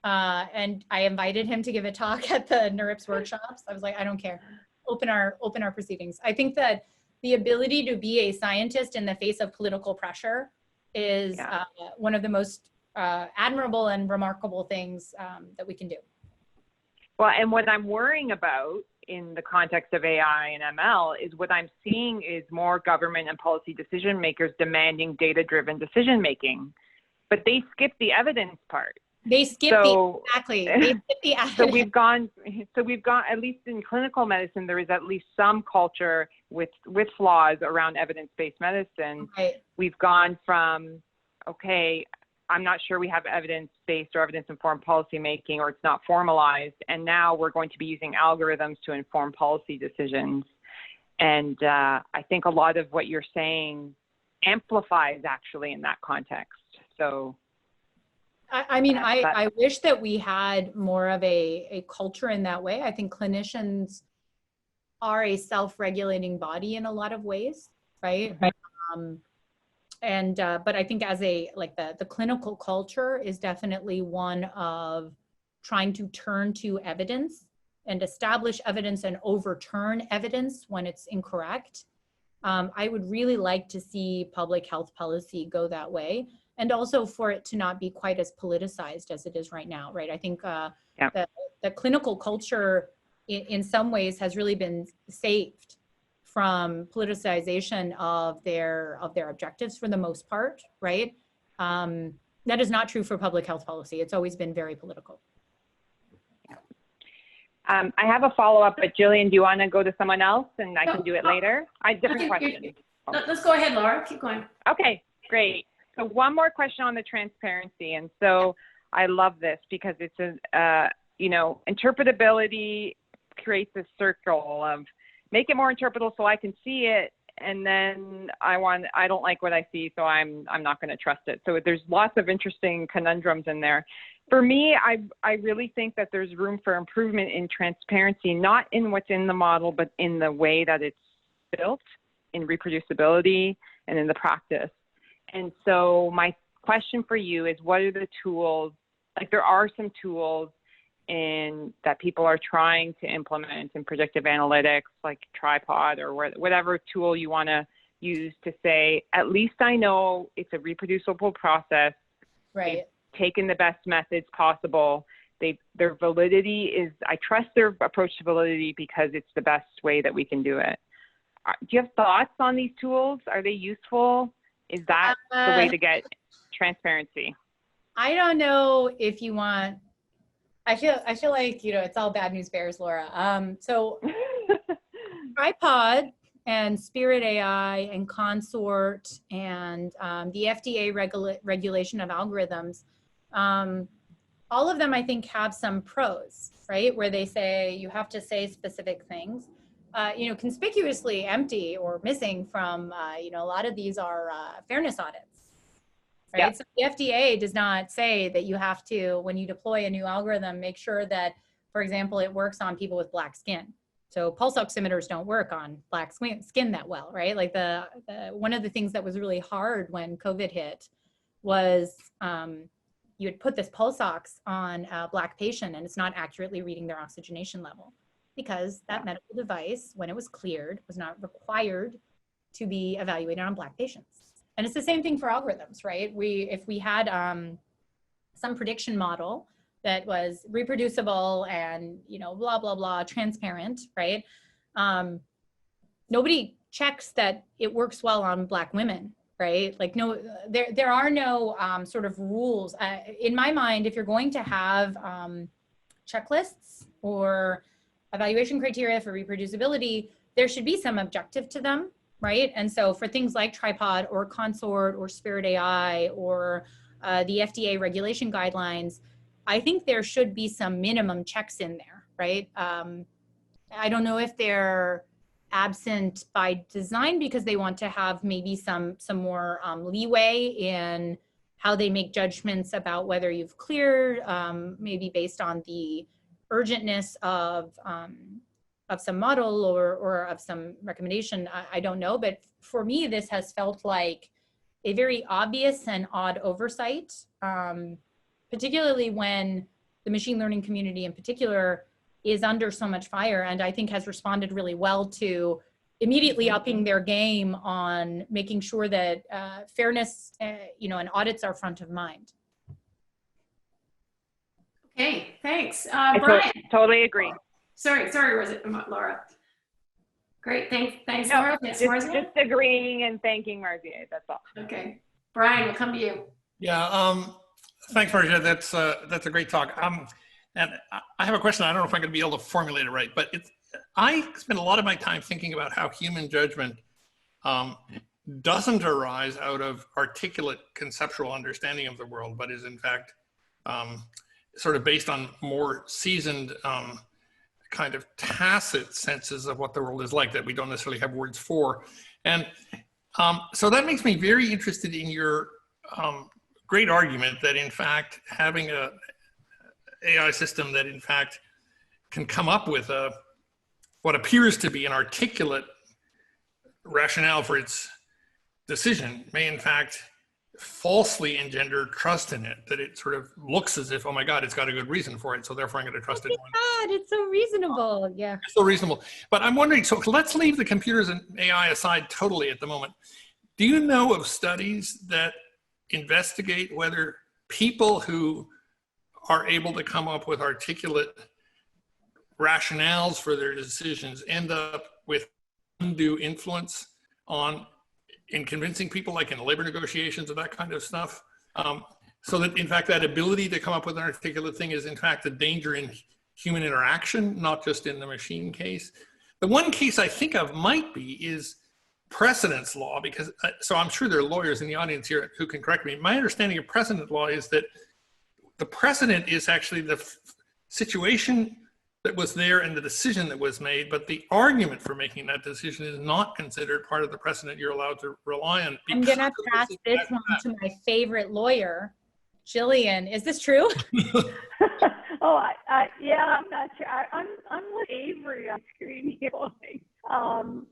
and I invited him to give a talk at the NeurIPS workshops. I was like, I don't care, open our proceedings. I think that the ability to be a scientist in the face of political pressure is one of the most admirable and remarkable things that we can do. Well, and what I'm worrying about in the context of AI and ML is what I'm seeing is more government and policy decision makers demanding data-driven decision making, but they skip the evidence part. They skip exactly. They skip the evidence. So we've gone, at least in clinical medicine, there is at least some culture with flaws around evidence-based medicine. Right. We've gone from, okay, I'm not sure we have evidence-based or evidence-informed policy making, or it's not formalized. And now we're going to be using algorithms to inform policy decisions. And I think a lot of what you're saying amplifies actually in that context. So, I wish that we had more of a culture in that way. I think clinicians are a self-regulating body in a lot of ways, right? But I think as the clinical culture is definitely one of trying to turn to evidence and establish evidence and overturn evidence when it's incorrect. I would really like to see public health policy go that way, and also for it to not be quite as politicized as it is right now, right? I think the clinical culture in some ways has really been saved from politicization of their objectives for the most part, right? That is not true for public health policy. It's always been very political. I have a follow-up, but Jillian, do you want to go to someone else and I can do it later? Different question. Let's go ahead, Laura. Keep going. Okay, great. So one more question on the transparency. And so I love this because it's interpretability creates a circle of make it more interpretable so I can see it, and then I don't like what I see, so I'm not going to trust it. So there's lots of interesting conundrums in there. For me, I really think that there's room for improvement in transparency, not in what's in the model, but in the way that it's built, in reproducibility, and in the practice. And so my question for you is, what are the tools? Like, there are some tools that people are trying to implement in predictive analytics, like Tripod or whatever tool you want to use to say, at least I know it's a reproducible process. Right. They've taken the best methods possible. Their validity is, I trust their approach to validity because it's the best way that we can do it. Do you have thoughts on these tools? Are they useful? Is that the way to get transparency? I don't know if you want. I feel like, it's all bad news bears, Laura. So Tripod and Spirit AI and Consort and the FDA regulation of algorithms, all of them I think have some pros, right? Where they say you have to say specific things. Conspicuously empty or missing from, a lot of these are fairness audits. Right. Yeah. So the FDA does not say that you have to, when you deploy a new algorithm, make sure that, for example, it works on people with black skin. So pulse oximeters don't work on black skin that well, right? Like one of the things that was really hard when COVID hit was you would put this pulse ox on a black patient and it's not accurately reading their oxygenation level because that medical device, when it was cleared, was not required to be evaluated on black patients. And it's the same thing for algorithms, right? If we had some prediction model that was reproducible and, blah, blah, blah, transparent, right? Nobody checks that it works well on black women, right? Like no, there are no sort of rules. In my mind, if you're going to have checklists or evaluation criteria for reproducibility, there should be some objective to them, right? And so for things like Tripod or Consort or Spirit AI or the FDA regulation guidelines, I think there should be some minimum checks in there, right? I don't know if they're absent by design because they want to have maybe some more leeway in how they make judgments about whether you've cleared, maybe based on the urgentness of some model or of some recommendation. I don't know, but for me, this has felt like a very obvious and odd oversight, particularly when the machine learning community in particular is under so much fire, and I think has responded really well to immediately upping their game on making sure that fairness, and audits are front of mind. Okay, thanks. I Brian. totally agree. Sorry, was it Laura? Great, thanks, No, Laura. Yes, Marzyeh? just agreeing and thanking Marzyeh, that's all. Okay, Brian, we'll come to you. Yeah, thanks, Marzyeh. That's a great talk. And I have a question. I don't know if I'm going to be able to formulate it right, but I spend a lot of my time thinking about how human judgment doesn't arise out of articulate conceptual understanding of the world, but is in fact sort of based on more seasoned kind of tacit senses of what the world is like that we don't necessarily have words for. And so that makes me very interested in your great argument that in fact having a AI system that in fact can come up with what appears to be an articulate rationale for its decision may in fact falsely engender trust in it, that it sort of looks as if, oh my God, it's got a good reason for it, so therefore I'm going to trust it. It's so reasonable, yeah. It's so reasonable. But I'm wondering, so let's leave the computers and AI aside totally at the moment. Do you know of studies that investigate whether people who are able to come up with articulate rationales for their decisions end up with undue influence in convincing people, like in labor negotiations and that kind of stuff? So that in fact that ability to come up with an articulate thing is in fact a danger in human interaction, not just in the machine case. The one case I think of might be is precedence law, because so I'm sure there are lawyers in the audience here who can correct me. My understanding of precedent law is that the precedent is actually the situation that was there and the decision that was made, but the argument for making that decision is not considered part of the precedent you're allowed to rely on. I'm gonna pass this one to my favorite lawyer, Jillian. Is this true? Yeah, I'm not sure. I'm with Avery on screen here. I'm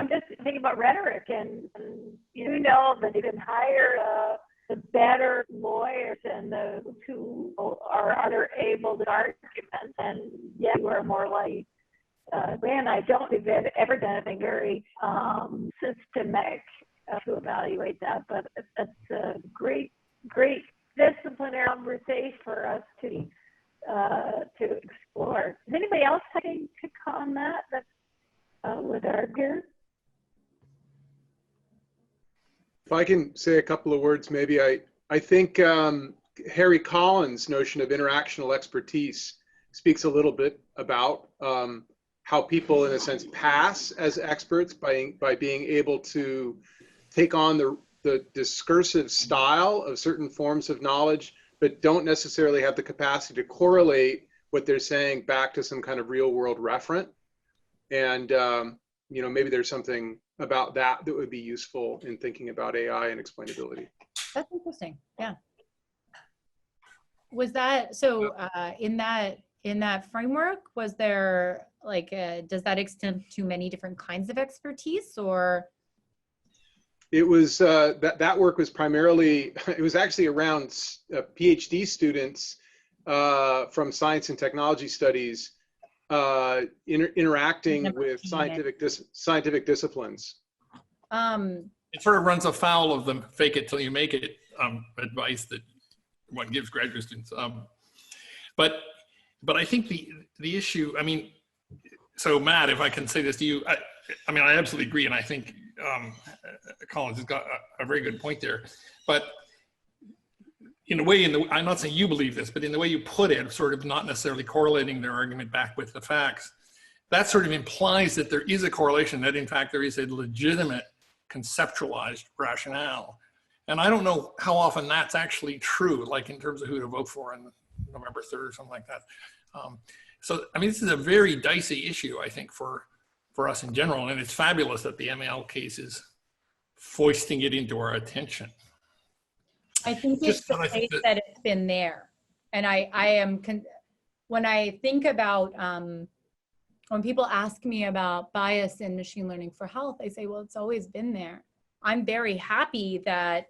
just thinking about rhetoric, and you know that you can hire the better lawyers and those who are able to argument, and yet you are more like, man, I don't think they've ever done anything very systematic to evaluate that, but it's a great disciplinary conversation for us to explore. Does anybody else have anything to comment that would argue? If I can say a couple of words, maybe I think Harry Collins' notion of interactional expertise speaks a little bit about how people, in a sense, pass as experts by being able to take on the discursive style of certain forms of knowledge, but don't necessarily have the capacity to correlate what they're saying back to some kind of real world referent. And maybe there's something about that would be useful in thinking about AI and explainability. That's interesting. Yeah. Was that so? In that framework, was there like does that extend to many different kinds of expertise, or? It was that work was primarily, it was actually around PhD students from science and technology studies interacting with scientific disciplines. It sort of runs afoul of the fake it till you make it advice that one gives graduate students. But I think the issue, I mean, so Matt, if I can say this to you, I mean, I absolutely agree, and I think Collins has got a very good point there. But in a way, I'm not saying you believe this, but in the way you put it, sort of not necessarily correlating their argument back with the facts, that sort of implies that there is a correlation, that in fact there is a legitimate conceptualized rationale. And I don't know how often that's actually true, like in terms of who to vote for on November 3rd or something like that. So, I mean, this is a very dicey issue, I think, for us in general. And it's fabulous that the ML case is foisting it into our attention. I think it's the case that it's been there. And when I think about, when people ask me about bias in machine learning for health, I say, well, it's always been there. I'm very happy that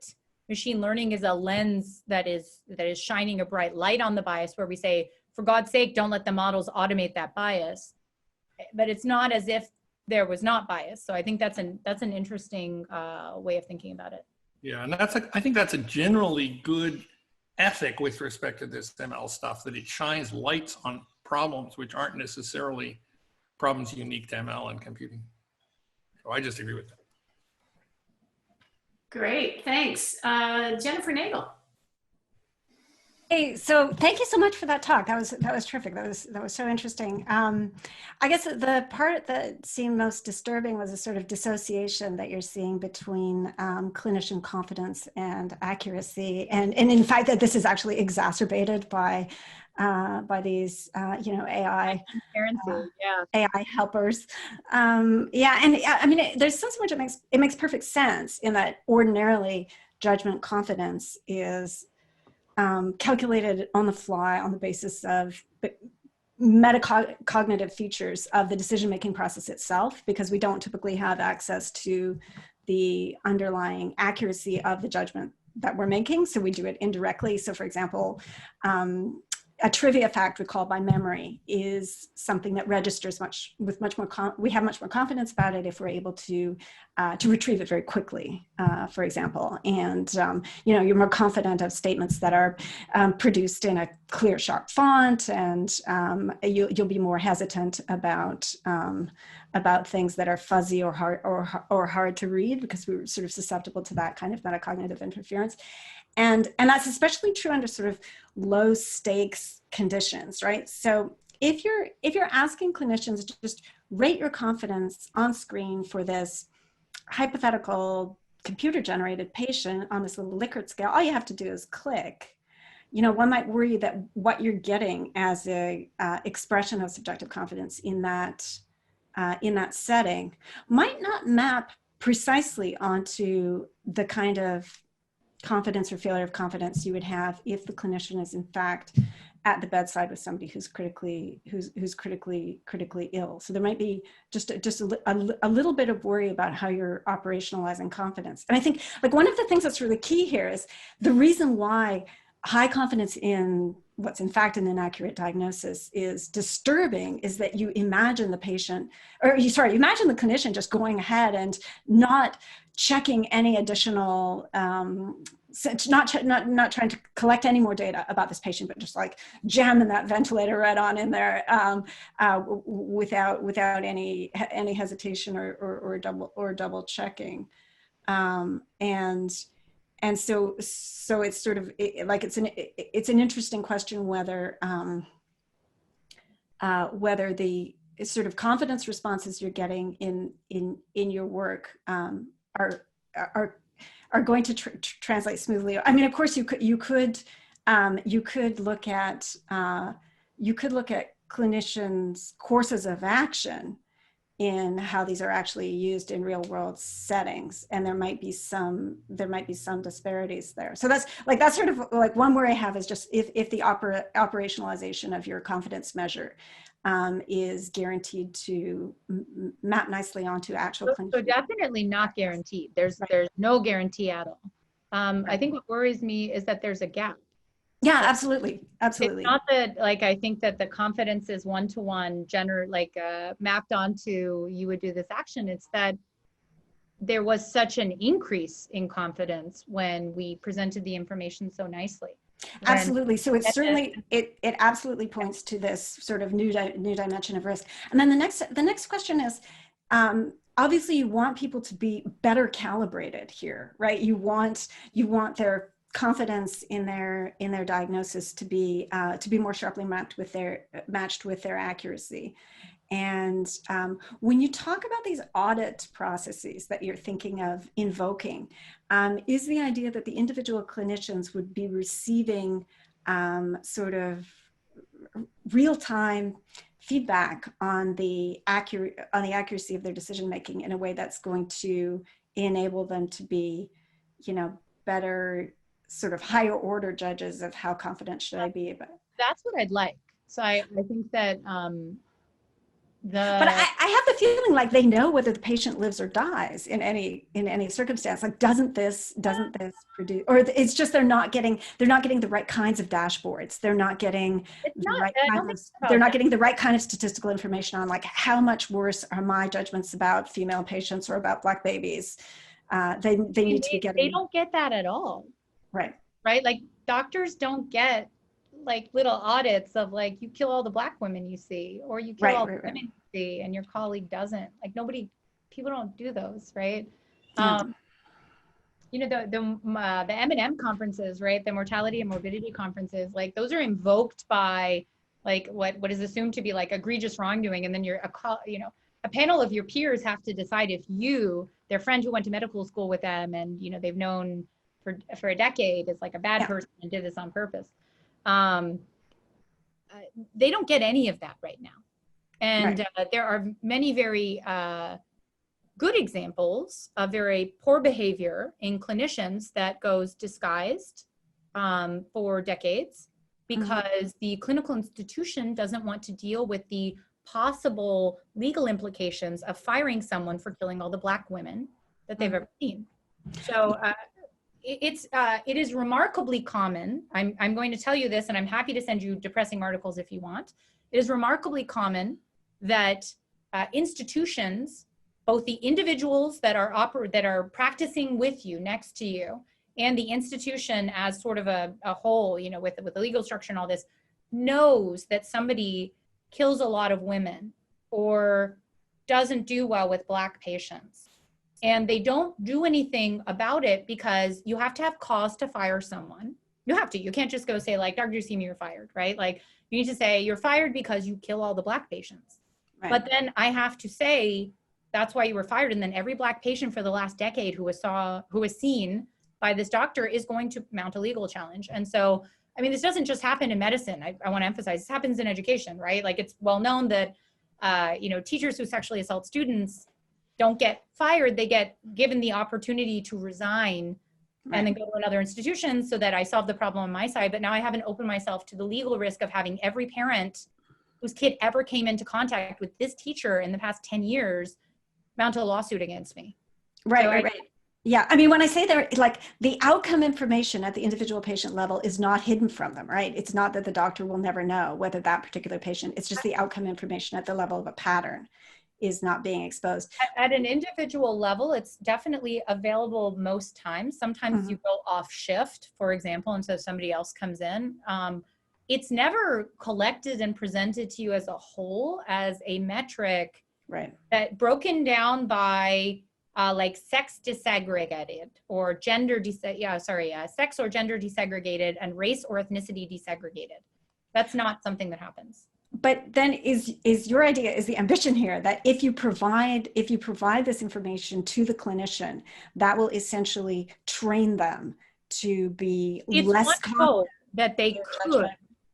machine learning is a lens that is shining a bright light on the bias, where we say, for God's sake, don't let the models automate that bias. But it's not as if there was not bias. So I think that's an interesting way of thinking about it. Yeah, and I think that's a generally good ethic with respect to this ML stuff, that it shines lights on problems which aren't necessarily problems unique to ML and computing. So I just agree with that. Great, thanks. Jennifer Nagel. Hey, so thank you so much for that talk. That was terrific. That was so interesting. I guess the part that seemed most disturbing was a sort of dissociation that you're seeing between clinician confidence and accuracy, and in fact that this is actually exacerbated by these AI AI helpers. Yeah, and I mean, there's so much it makes perfect sense in that ordinarily judgment confidence is calculated on the fly on the basis of metacognitive features of the decision-making process itself, because we don't typically have access to the underlying accuracy of the judgment that we're making. So we do it indirectly. So for example, a trivia fact recalled by memory is something that registers we have much more confidence about it if we're able to retrieve it very quickly, for example. And you're more confident of statements that are produced in a clear, sharp font, and you'll be more hesitant about things that are fuzzy or hard to read, because we're sort of susceptible to that kind of metacognitive interference. And that's especially true under sort of low stakes conditions, right? So if you're asking clinicians to just rate your confidence on screen for this hypothetical computer generated patient on this little Likert scale, all you have to do is click. One might worry that what you're getting as a expression of subjective confidence in that setting might not map precisely onto the kind of confidence or failure of confidence you would have if the clinician is in fact at the bedside with somebody who's critically ill. So there might be just a little bit of worry about how you're operationalizing confidence. And I think like one of the things that's really key here is the reason why high confidence in what's in fact an inaccurate diagnosis is disturbing is that you imagine the patient, you imagine the clinician just going ahead and not checking any additional, not trying to collect any more data about this patient, but just like jamming that ventilator right on in there without any hesitation or double checking, and so it's sort of it's an interesting question whether the sort of confidence responses you're getting in your work are going to translate smoothly. I mean, of course, you could look at clinicians' courses of action in how these are actually used in real world settings, and there might be some disparities there. So that's sort of like one worry I have is just if the operationalization of your confidence measure is guaranteed to map nicely onto actual clinicians. So definitely not guaranteed. There's no guarantee at all. I think what worries me is that there's a gap. Yeah, absolutely. It's not that I think that the confidence is one-to-one mapped onto you would do this action. It's that there was such an increase in confidence when we presented the information so nicely. Absolutely. So it's certainly, it absolutely points to this sort of new dimension of risk. And then the next question is, obviously you want people to be better calibrated here, right? You want their confidence in their diagnosis to be more sharply matched with their accuracy. And when you talk about these audit processes that you're thinking of invoking, is the idea that the individual clinicians would be receiving sort of real-time feedback on the accuracy of their decision making in a way that's going to enable them to be, better sort of higher order judges of how confident should I be about it? That's what I'd like. So I think that but I have the feeling like they know whether the patient lives or dies in any circumstance. Like, doesn't this produce, or it's just they're not getting the right kinds of dashboards. They're not getting getting the right kind of statistical information on, like, how much worse are my judgments about female patients or about Black babies. They need to be getting. They don't get that at all. Right. Like, doctors don't get like little audits of, like, you kill all the Black women you see, or you kill all the women you see, and your colleague doesn't. Like, people don't do those, right? Yeah. The M&M conferences, right? The mortality and morbidity conferences, like, those are invoked by, like, what is assumed to be like egregious wrongdoing, and then a panel of your peers have to decide if their friend who went to medical school with them and they've known for a decade is like a bad person and did this on purpose. They don't get any of that right now. And there are many very good examples of very poor behavior in clinicians that goes disguised for decades because the clinical institution doesn't want to deal with the possible legal implications of firing someone for killing all the Black women that they've ever seen. So it is remarkably common. I'm going to tell you this, and I'm happy to send you depressing articles if you want. It is remarkably common that institutions, both the individuals that are practicing with you, next to you, and the institution as sort of a whole, with the legal structure and all this, knows that somebody kills a lot of women or doesn't do well with Black patients. And they don't do anything about it because you have to have cause to fire someone. You have to. You can't just go say, like, Dr. Ghassemi, you're fired, right? Like, you need to say you're fired because you kill all the Black patients. Right. But then I have to say that's why you were fired. And then every Black patient for the last decade who was seen by this doctor is going to mount a legal challenge. And so, I mean, this doesn't just happen in medicine. I want to emphasize this happens in education, right? Like, it's well known that, teachers who sexually assault students don't get fired. They get given the opportunity to resign and then go to another institution so that I solve the problem on my side. But now I haven't opened myself to the legal risk of having every parent whose kid ever came into contact with this teacher in the past 10 years mount a lawsuit against me. Right. Yeah, I mean, when I say they're like, the outcome information at the individual patient level is not hidden from them, right? It's not that the doctor will never know whether that particular patient, it's just the outcome information at the level of a pattern is not being exposed. At an individual level, it's definitely available most times. Sometimes you go off shift, for example, and so somebody else comes in. It's never collected and presented to you as a whole, as a metric, that broken down by like sex disaggregated or sex or gender desegregated and race or ethnicity desegregated. That's not something that happens. But then is your idea, is the ambition here that if you provide this information to the clinician, that will essentially train them to be less confident that they could.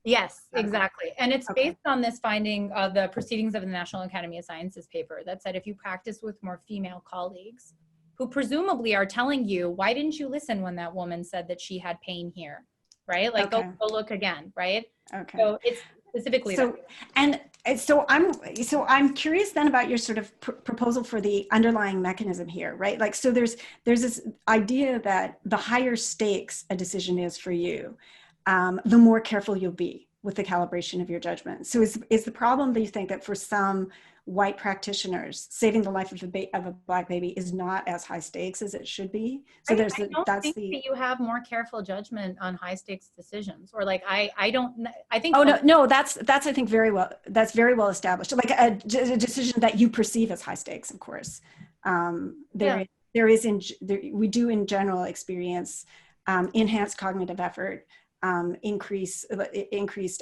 Yes, exactly. And it's based on this finding of the Proceedings of the National Academy of Sciences paper that said if you practice with more female colleagues who presumably are telling you, why didn't you listen when that woman said that she had pain here, right? Like, go look again, right? Okay. So it's specifically so I'm curious then about your sort of proposal for the underlying mechanism here, right? Like, so there's this idea that the higher stakes a decision is for you, the more careful you'll be with the calibration of your judgment. So is the problem that you think that for some white practitioners, saving the life of a Black baby is not as high stakes as it should be? So I don't think that you have more careful judgment on high stakes decisions, or like I think. Oh no, that's I think very well established. Like a decision that you perceive as high stakes, of course. We do in general experience enhanced cognitive effort, increased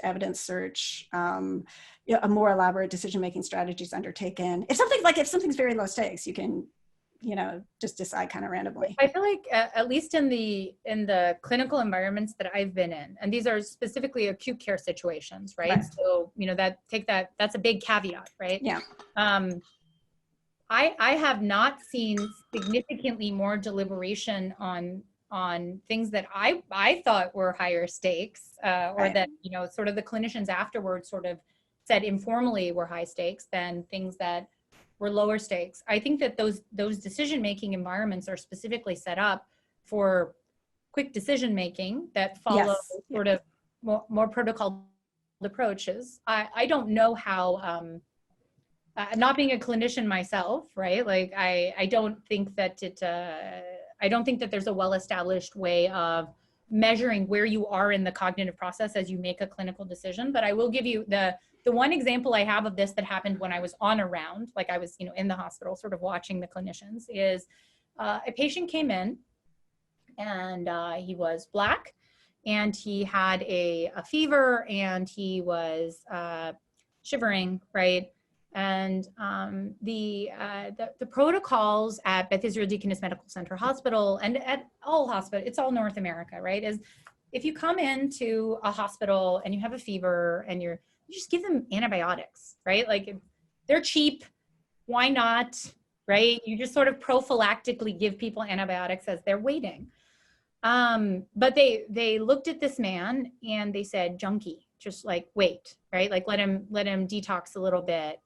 evidence search, a more elaborate decision-making strategies undertaken. If something's very low stakes, you can, just decide kind of randomly. I feel like at least in the clinical environments that I've been in, and these are specifically acute care situations, right? So, that's a big caveat, right? Yeah. I have not seen significantly more deliberation on things that I thought were higher stakes, or that, sort of the clinicians afterwards sort of said informally were high stakes than things that were lower stakes. I think that those decision-making environments are specifically set up for quick decision-making that follow sort of more protocol approaches. I don't know how, not being a clinician myself, right? Like I don't think that I don't think that there's a well-established way of measuring where you are in the cognitive process as you make a clinical decision. But I will give you the one example I have of this that happened when I was on a round, like I was, in the hospital, sort of watching the clinicians, is a patient came in and he was Black and he had a fever and he was shivering, right? And the protocols at Beth Israel Deaconess Medical Center Hospital and at all hospitals, it's all North America, right? Is if you come into a hospital and you have a fever and you just give them antibiotics, right? Like they're cheap, why not, right? You just sort of prophylactically give people antibiotics as they're waiting. But they looked at this man and they said, junkie, just like wait, right? Like let him detox a little bit.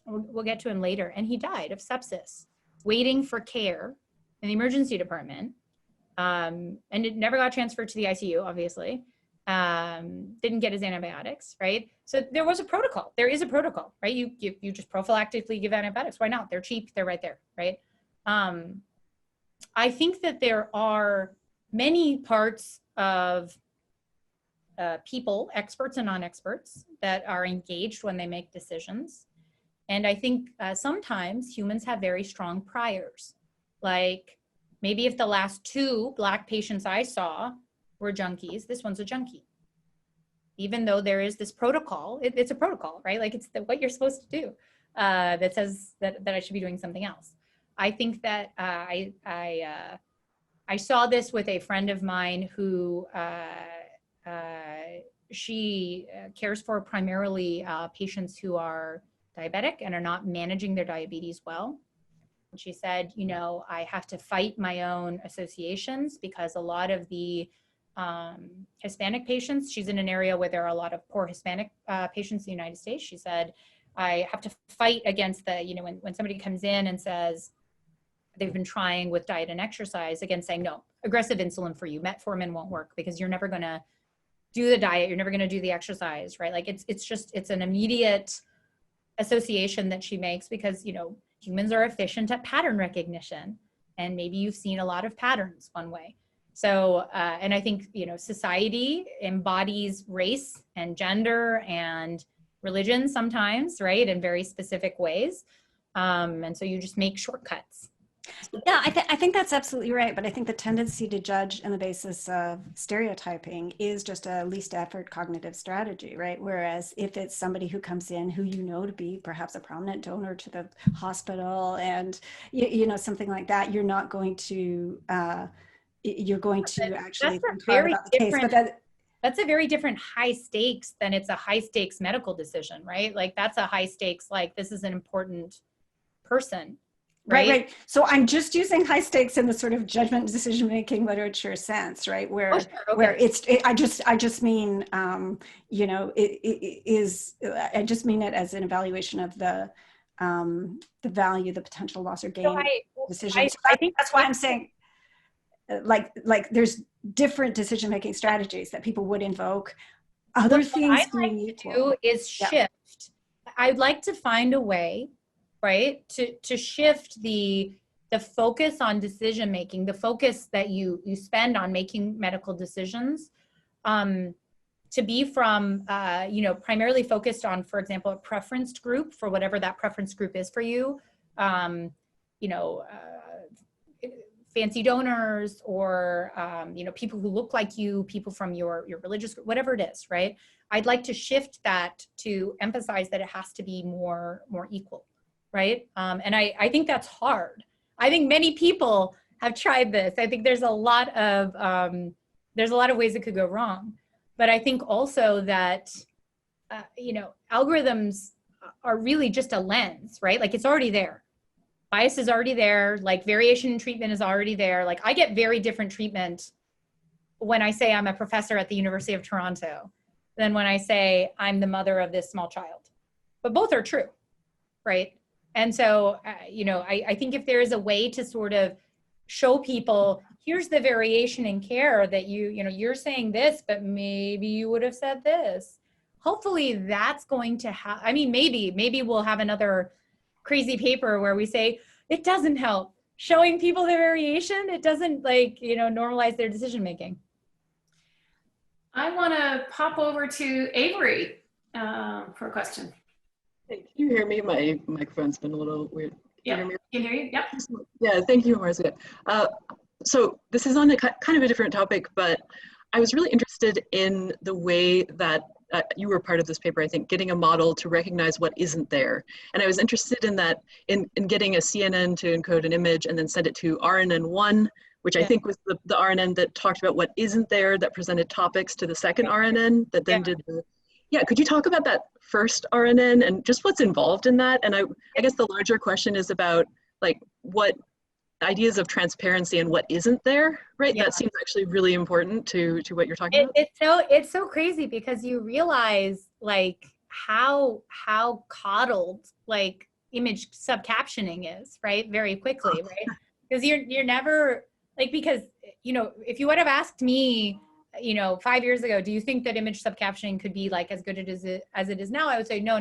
We'll get to him later. And he died of sepsis, waiting for care in the emergency department. And it never got transferred to the ICU, obviously. Didn't get his antibiotics, right? So there was a protocol. There is a protocol, right? You just prophylactically give antibiotics. Why not? They're cheap. They're right there, right? I think that there are many parts of people, experts and non-experts, that are engaged when they make decisions. And I think sometimes humans have very strong priors. Like maybe if the last 2 Black patients I saw were junkies, this one's a junkie. Even though there is this protocol, it's a protocol, right? Like it's what you're supposed to do that says that I should be doing something else. I think that I saw this with a friend of mine who she cares for primarily patients who are diabetic and are not managing their diabetes well. And she said, I have to fight my own associations because a lot of the Hispanic patients, she's in an area where there are a lot of poor Hispanic patients in the United States. She said, I have to fight against the, when somebody comes in and says they've been trying with diet and exercise, again saying, no, aggressive insulin for you, metformin won't work because you're never going to do the diet, you're never going to do the exercise, right? Like it's an immediate association that she makes because, humans are efficient at pattern recognition. And maybe you've seen a lot of patterns one way. So, and I think, society embodies race and gender and religion sometimes, right? In very specific ways. And so you just make shortcuts. Yeah, I think that's absolutely right. But I think the tendency to judge on the basis of stereotyping is just a least effort cognitive strategy, right? Whereas if it's somebody who comes in who to be perhaps a prominent donor to the hospital and, something like that, you're not going to, you're going to actually think hard about the case. But that's a very different high stakes than it's a high stakes medical decision, right? Like that's a high stakes, like this is an important person. Right. So I'm just using high stakes in the sort of judgment decision-making literature sense, right? Where, where I just mean, it is, I just mean it as an evaluation of the value, the potential loss or gain decision. I think that's why I'm saying, like there's different decision-making strategies that people would invoke. Other things what I'd like to do is shift. I'd like to find a way, right, to shift the focus on decision making, the focus that you spend on making medical decisions, to be from primarily focused on, for example, a preferenced group for whatever that preference group is for you, you know, fancy donors or, you know, people who look like you, people from your religious group, whatever it is, right? I'd like to shift that to emphasize that it has to be more equal, right? And I think that's hard. I think many people have tried this. I think there's a lot of ways it could go wrong. But I think also that, you know, algorithms are really just a lens, right? Like it's already there. Bias is already there, like variation in treatment is already there. Like I get very different treatment when I say I'm a professor at the University of Toronto than when I say I'm the mother of this small child. But both are true, right? And so, you know, I think if there is a way to sort of show people, here's the variation in care that you know, you're saying this, but maybe you would have said this. Hopefully that's going to have, I mean, maybe we'll have another crazy paper where we say it doesn't help showing people the variation. It doesn't, like, you know, normalize their decision making. I want to pop over to Avery for a question. Hey, can you hear me? My microphone's been a little weird. Yeah, can you hear you? Yep. Yeah, thank you, Marzyeh. So this is on a kind of a different topic, but I was really interested in the way that you were part of this paper, I think, getting a model to recognize what isn't there. And I was interested in that, in getting a CNN to encode an image and then send it to RNN1, which I think was the RNN that talked about what isn't there, that presented topics to the second RNN that then did the, could you talk about that first RNN and just what's involved in that? And I guess the larger question is about like what ideas of transparency and what isn't there, right? That seems actually really important to what you're talking about. It's so crazy because you realize like how coddled like image subcaptioning is, right? Very quickly, right? Because you're never like, because, you know, if you would have asked me, you know, 5 years ago, do you think that image subcaptioning could be like as good as it is now? I would say no.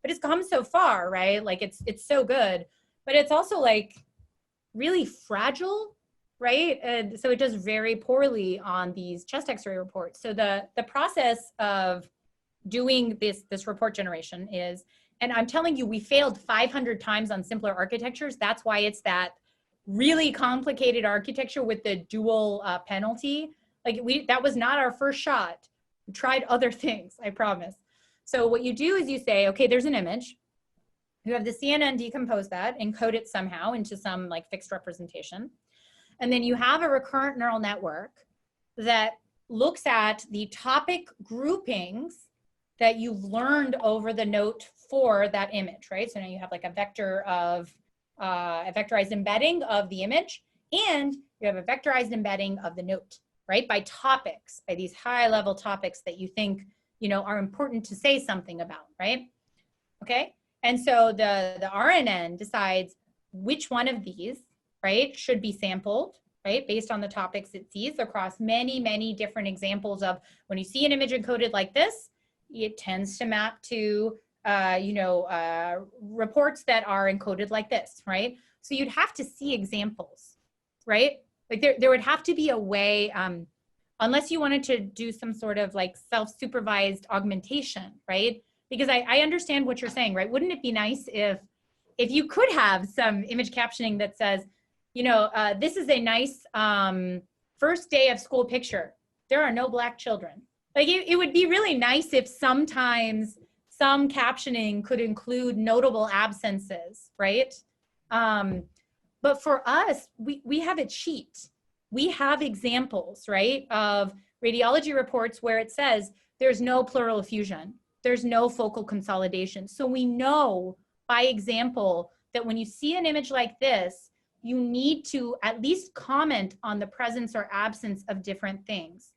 But it's come so far, right? Like it's so good, but it's also like really fragile, right? And so it does very poorly on these chest X-ray reports. So the process of doing this report generation is, and I'm telling you, we failed 500 times on simpler architectures. That's why it's that really complicated architecture with the dual penalty. Like that was not our first shot. We tried other things, I promise. So what you do is you say, okay, there's an image. You have the CNN decompose that, encode it somehow into some like fixed representation. And then you have a recurrent neural network that looks at the topic groupings that you've learned over the note for that image, right? So now you have like a vector of a vectorized embedding of the image, and you have a vectorized embedding of the note, right? By topics, by these high level topics that you think, you know, are important to say something about, right? Okay. And so the RNN decides which one of these, right, should be sampled, right, based on the topics it sees across many, many different examples of when you see an image encoded like this, it tends to map to, you know, reports that are encoded like this, right? So you'd have to see examples, right? Like there would have to be a way, unless you wanted to do some sort of like self-supervised augmentation, right? Because I understand what you're saying, right? Wouldn't it be nice if you could have some image captioning that says, you know, this is a nice first day of school picture. There are no Black children. Like it would be really nice if sometimes some captioning could include notable absences, right? But for us, we have a cheat. We have examples, right, of radiology reports where it says there's no pleural effusion. There's no focal consolidation. So we know by example that when you see an image like this, you need to at least comment on the presence or absence of different things.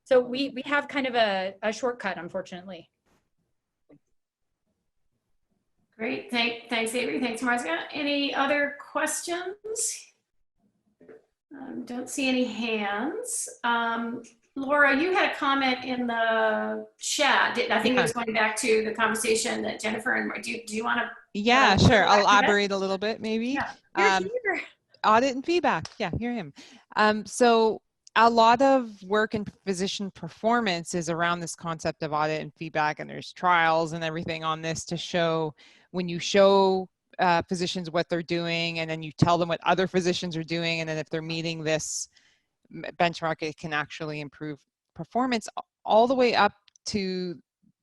So we have kind of a shortcut, unfortunately. Great, thanks Avery, thanks Marzyeh. Any other questions? Don't see any hands. Laura, you had a comment in the chat. I think it was going back to the conversation that Jennifer and do you want to? Yeah, sure. I'll elaborate a little bit, maybe. Yeah. Audit and feedback. Yeah, hear him. So a lot of work in physician performance is around this concept of audit and feedback, and there's trials and everything on this to show when you show physicians what they're doing, and then you tell them what other physicians are doing, and then if they're meeting this benchmark, it can actually improve performance, all the way up to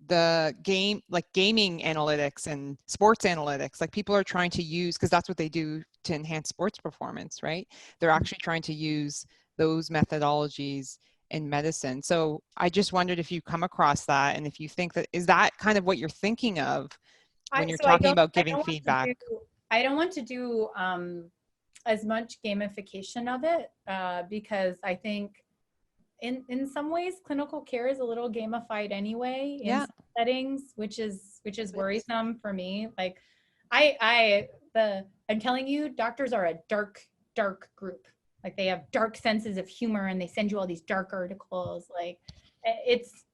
the gaming analytics and sports analytics. Like, people are trying to use, because that's what they do to enhance sports performance, right? They're actually trying to use those methodologies in medicine. So I just wondered if you come across that, and if you think that, is that kind of what you're thinking of when you're talking about giving feedback? I don't want to do as much gamification of it because I think in some ways clinical care is a little gamified anyway in some settings, which is worrisome for me. Like, I'm telling you, doctors are a dark group. Like, they have dark senses of humor, and they send you all these dark articles. Like,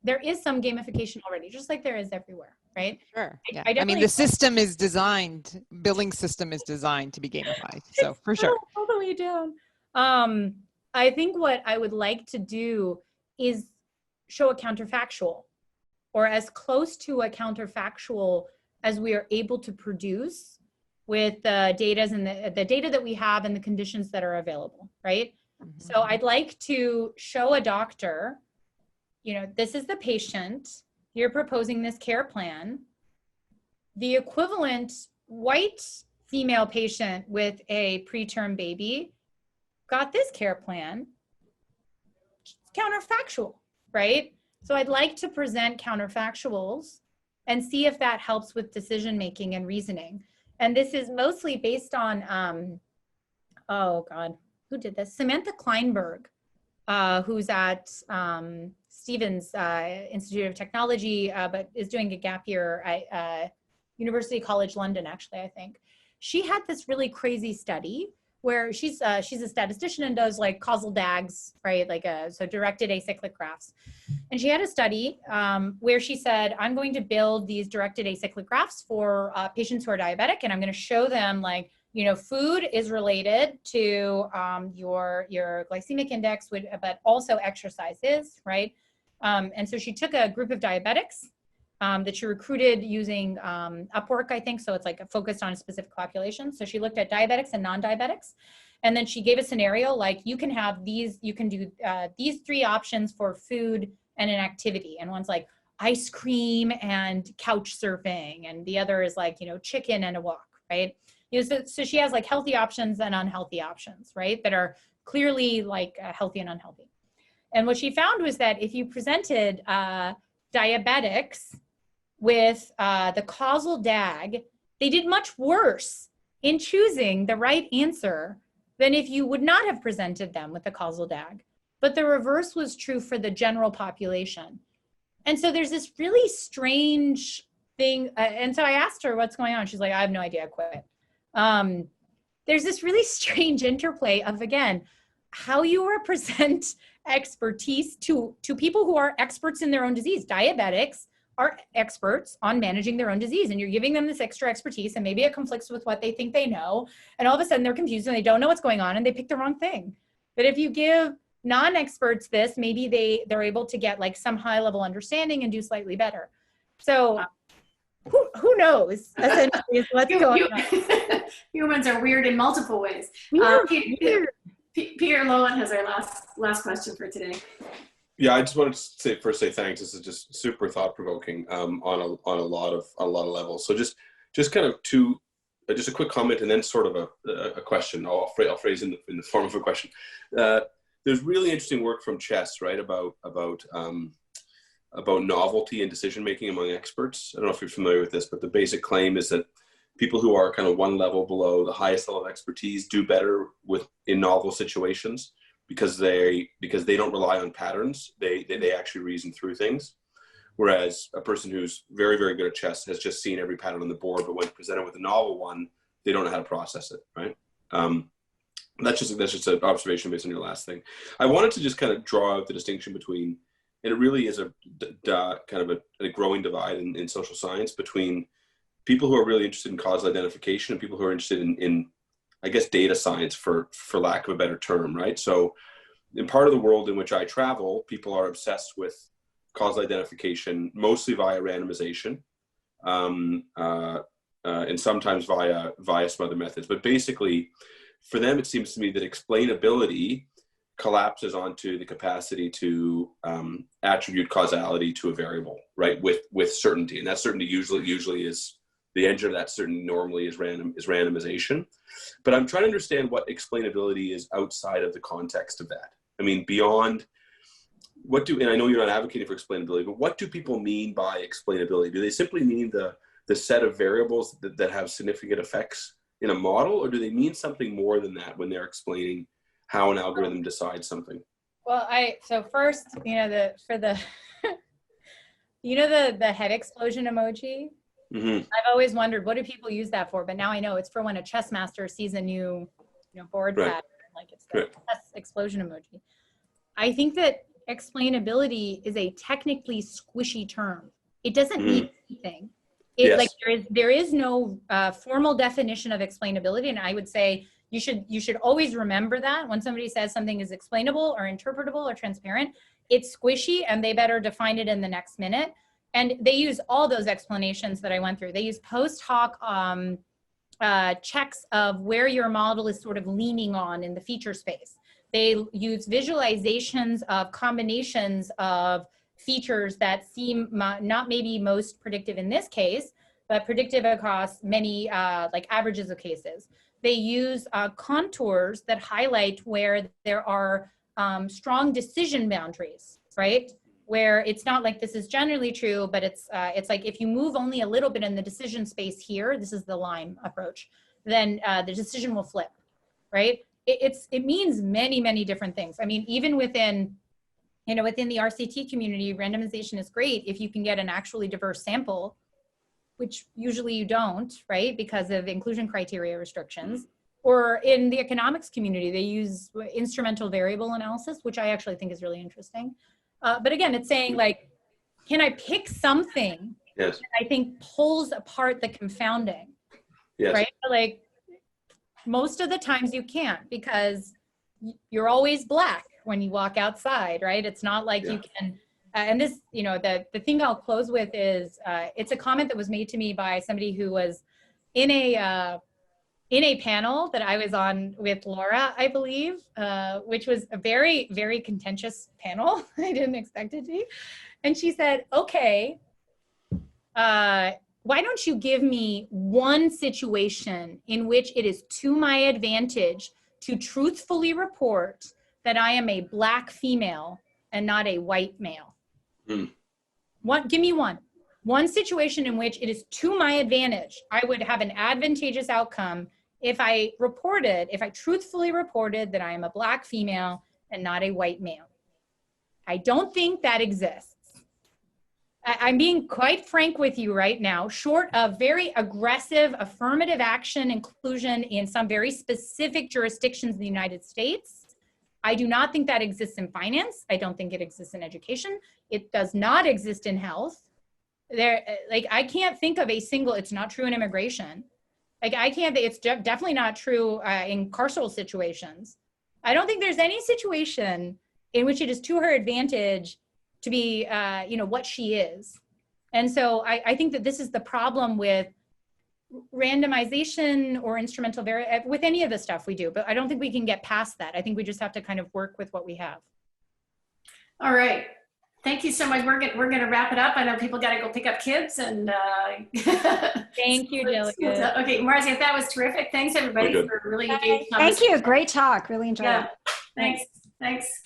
there is some gamification already, just like there is everywhere, right? Sure. Yeah. I mean, the system is designed, billing system is designed to be gamified. So for sure. Totally down. I think what I would like to do is show a counterfactual, or as close to a counterfactual as we are able to produce with the data and the data that we have and the conditions that are available, right? Mm-hmm. So I'd like to show a doctor, this is the patient, you're proposing this care plan. The equivalent white female patient with a preterm baby got this care plan. It's counterfactual, right? So I'd like to present counterfactuals and see if that helps with decision making and reasoning. And this is mostly based on, oh God, who did this? Samantha Kleinberg, who's at Stevens Institute of Technology, but is doing a gap year at University College London, actually, I think. She had this really crazy study where she's a statistician and does like causal DAGs, right? Like so directed acyclic graphs. And she had a study where she said, I'm going to build these directed acyclic graphs for patients who are diabetic, and I'm going to show them like, food is related to your glycemic index, but also exercise is, right? And so she took a group of diabetics that she recruited using Upwork, I think. So it's like focused on a specific population. So she looked at diabetics and non-diabetics. And then she gave a scenario like, you can do these three options for food and an activity. And one's like ice cream and couch surfing. And the other is like, chicken and a walk, right? So she has like healthy options and unhealthy options, right? That are clearly like healthy and unhealthy. And what she found was that if you presented diabetics with the causal DAG, they did much worse in choosing the right answer than if you would not have presented them with the causal DAG. But the reverse was true for the general population. And so there's this really strange thing. And so I asked her what's going on. She's like, I have no idea, I quit. There's this really strange interplay of, again, how you represent expertise to people who are experts in their own disease. Diabetics are experts on managing their own disease, and you're giving them this extra expertise, and maybe it conflicts with what they think they know, and all of a sudden they're confused and they don't know what's going on and they pick the wrong thing. But if you give non-experts this, maybe they're able to get like some high level understanding and do slightly better. So who knows essentially is what's going on. Humans are weird in multiple ways. Peter Lowen has our last question for today. Yeah, I just wanted to say thanks. This is just super thought provoking on a lot of levels. So just kind of just a quick comment and then sort of a question. I'll phrase in the form of a question. There's really interesting work from Chess, right, about novelty and decision making among experts. I don't know if you're familiar with this, but the basic claim is that people who are kind of one level below the highest level of expertise do better in novel situations because they don't rely on patterns. They actually reason through things. Whereas a person who's very, very good at chess has just seen every pattern on the board, but when presented with a novel one, they don't know how to process it, right? That's just an observation based on your last thing. I wanted to just kind of draw out the distinction between, and it really is a kind of a growing divide in social science between people who are really interested in causal identification and people who are interested in I guess, data science for lack of a better term, right? So in part of the world in which I travel, people are obsessed with causal identification, mostly via randomization. and sometimes via some other methods. But basically, for them, it seems to me that explainability collapses onto the capacity to attribute causality to a variable, right? With certainty, and that certainty usually is the engine of that certainty. Normally is randomization. But I'm trying to understand what explainability is outside of the context of that. I mean, beyond and I know you're not advocating for explainability, but what do people mean by explainability? Do they simply mean the set of variables that have significant effects in a model, or do they mean something more than that when they're explaining how an algorithm decides something? Well, so first, the head explosion emoji. Mm-hmm. I've always wondered, what do people use that for? But now I know it's for when a chess master sees a new, board pattern, like it's the chess explosion emoji. I think that explainability is a technically squishy term. It doesn't mean anything. Like there is no formal definition of explainability, and I would say you should always remember that when somebody says something is explainable or interpretable or transparent, it's squishy, and they better define it in the next minute. And they use all those explanations that I went through. They use post hoc checks of where your model is sort of leaning on in the feature space. They use visualizations of combinations of features that seem not maybe most predictive in this case, but predictive across many like averages of cases. They use contours that highlight where there are strong decision boundaries, right? Where it's not like this is generally true, but it's like if you move only a little bit in the decision space here, this is the Lime approach, then the decision will flip, right? It means many, many different things. I mean, even within the RCT community, randomization is great if you can get an actually diverse sample, which usually you don't, right? Because of inclusion criteria restrictions. Or in the economics community, they use instrumental variable analysis, which I actually think is really interesting. But again, it's saying like, can I pick something that I think pulls apart the confounding, right? Like most of the times you can't, because you're always black when you walk outside, right? It's not like you can, and this, the thing I'll close with is, it's a comment that was made to me by somebody who was in a panel that I was on with Laura, I believe, which was a very, very contentious panel. I didn't expect it to be. And she said, okay, why don't you give me one situation in which it is to my advantage to truthfully report that I am a black female and not a white male? Give me one situation in which it is to my advantage. I would have an advantageous outcome if I truthfully reported that I am a black female and not a white male. I don't think that exists. I'm being quite frank with you right now. Short of very aggressive affirmative action inclusion in some very specific jurisdictions in the United States, I do not think that exists in finance. I don't think it exists in education. It does not exist in health. I can't think of a single, it's not true in immigration. It's definitely not true in carceral situations. I don't think there's any situation in which it is to her advantage to be, what she is. And so I think that this is the problem with randomization or instrumental with any of the stuff we do, but I don't think we can get past that. I think we just have to kind of work with what we have. All right. Thank you so much. We're gonna wrap it up. I know people gotta go pick up kids and thank you, Jillian. Okay, Marzyeh, that was terrific. Thanks everybody for really engaged. Thank you. Great talk. Really enjoyed it. Thanks.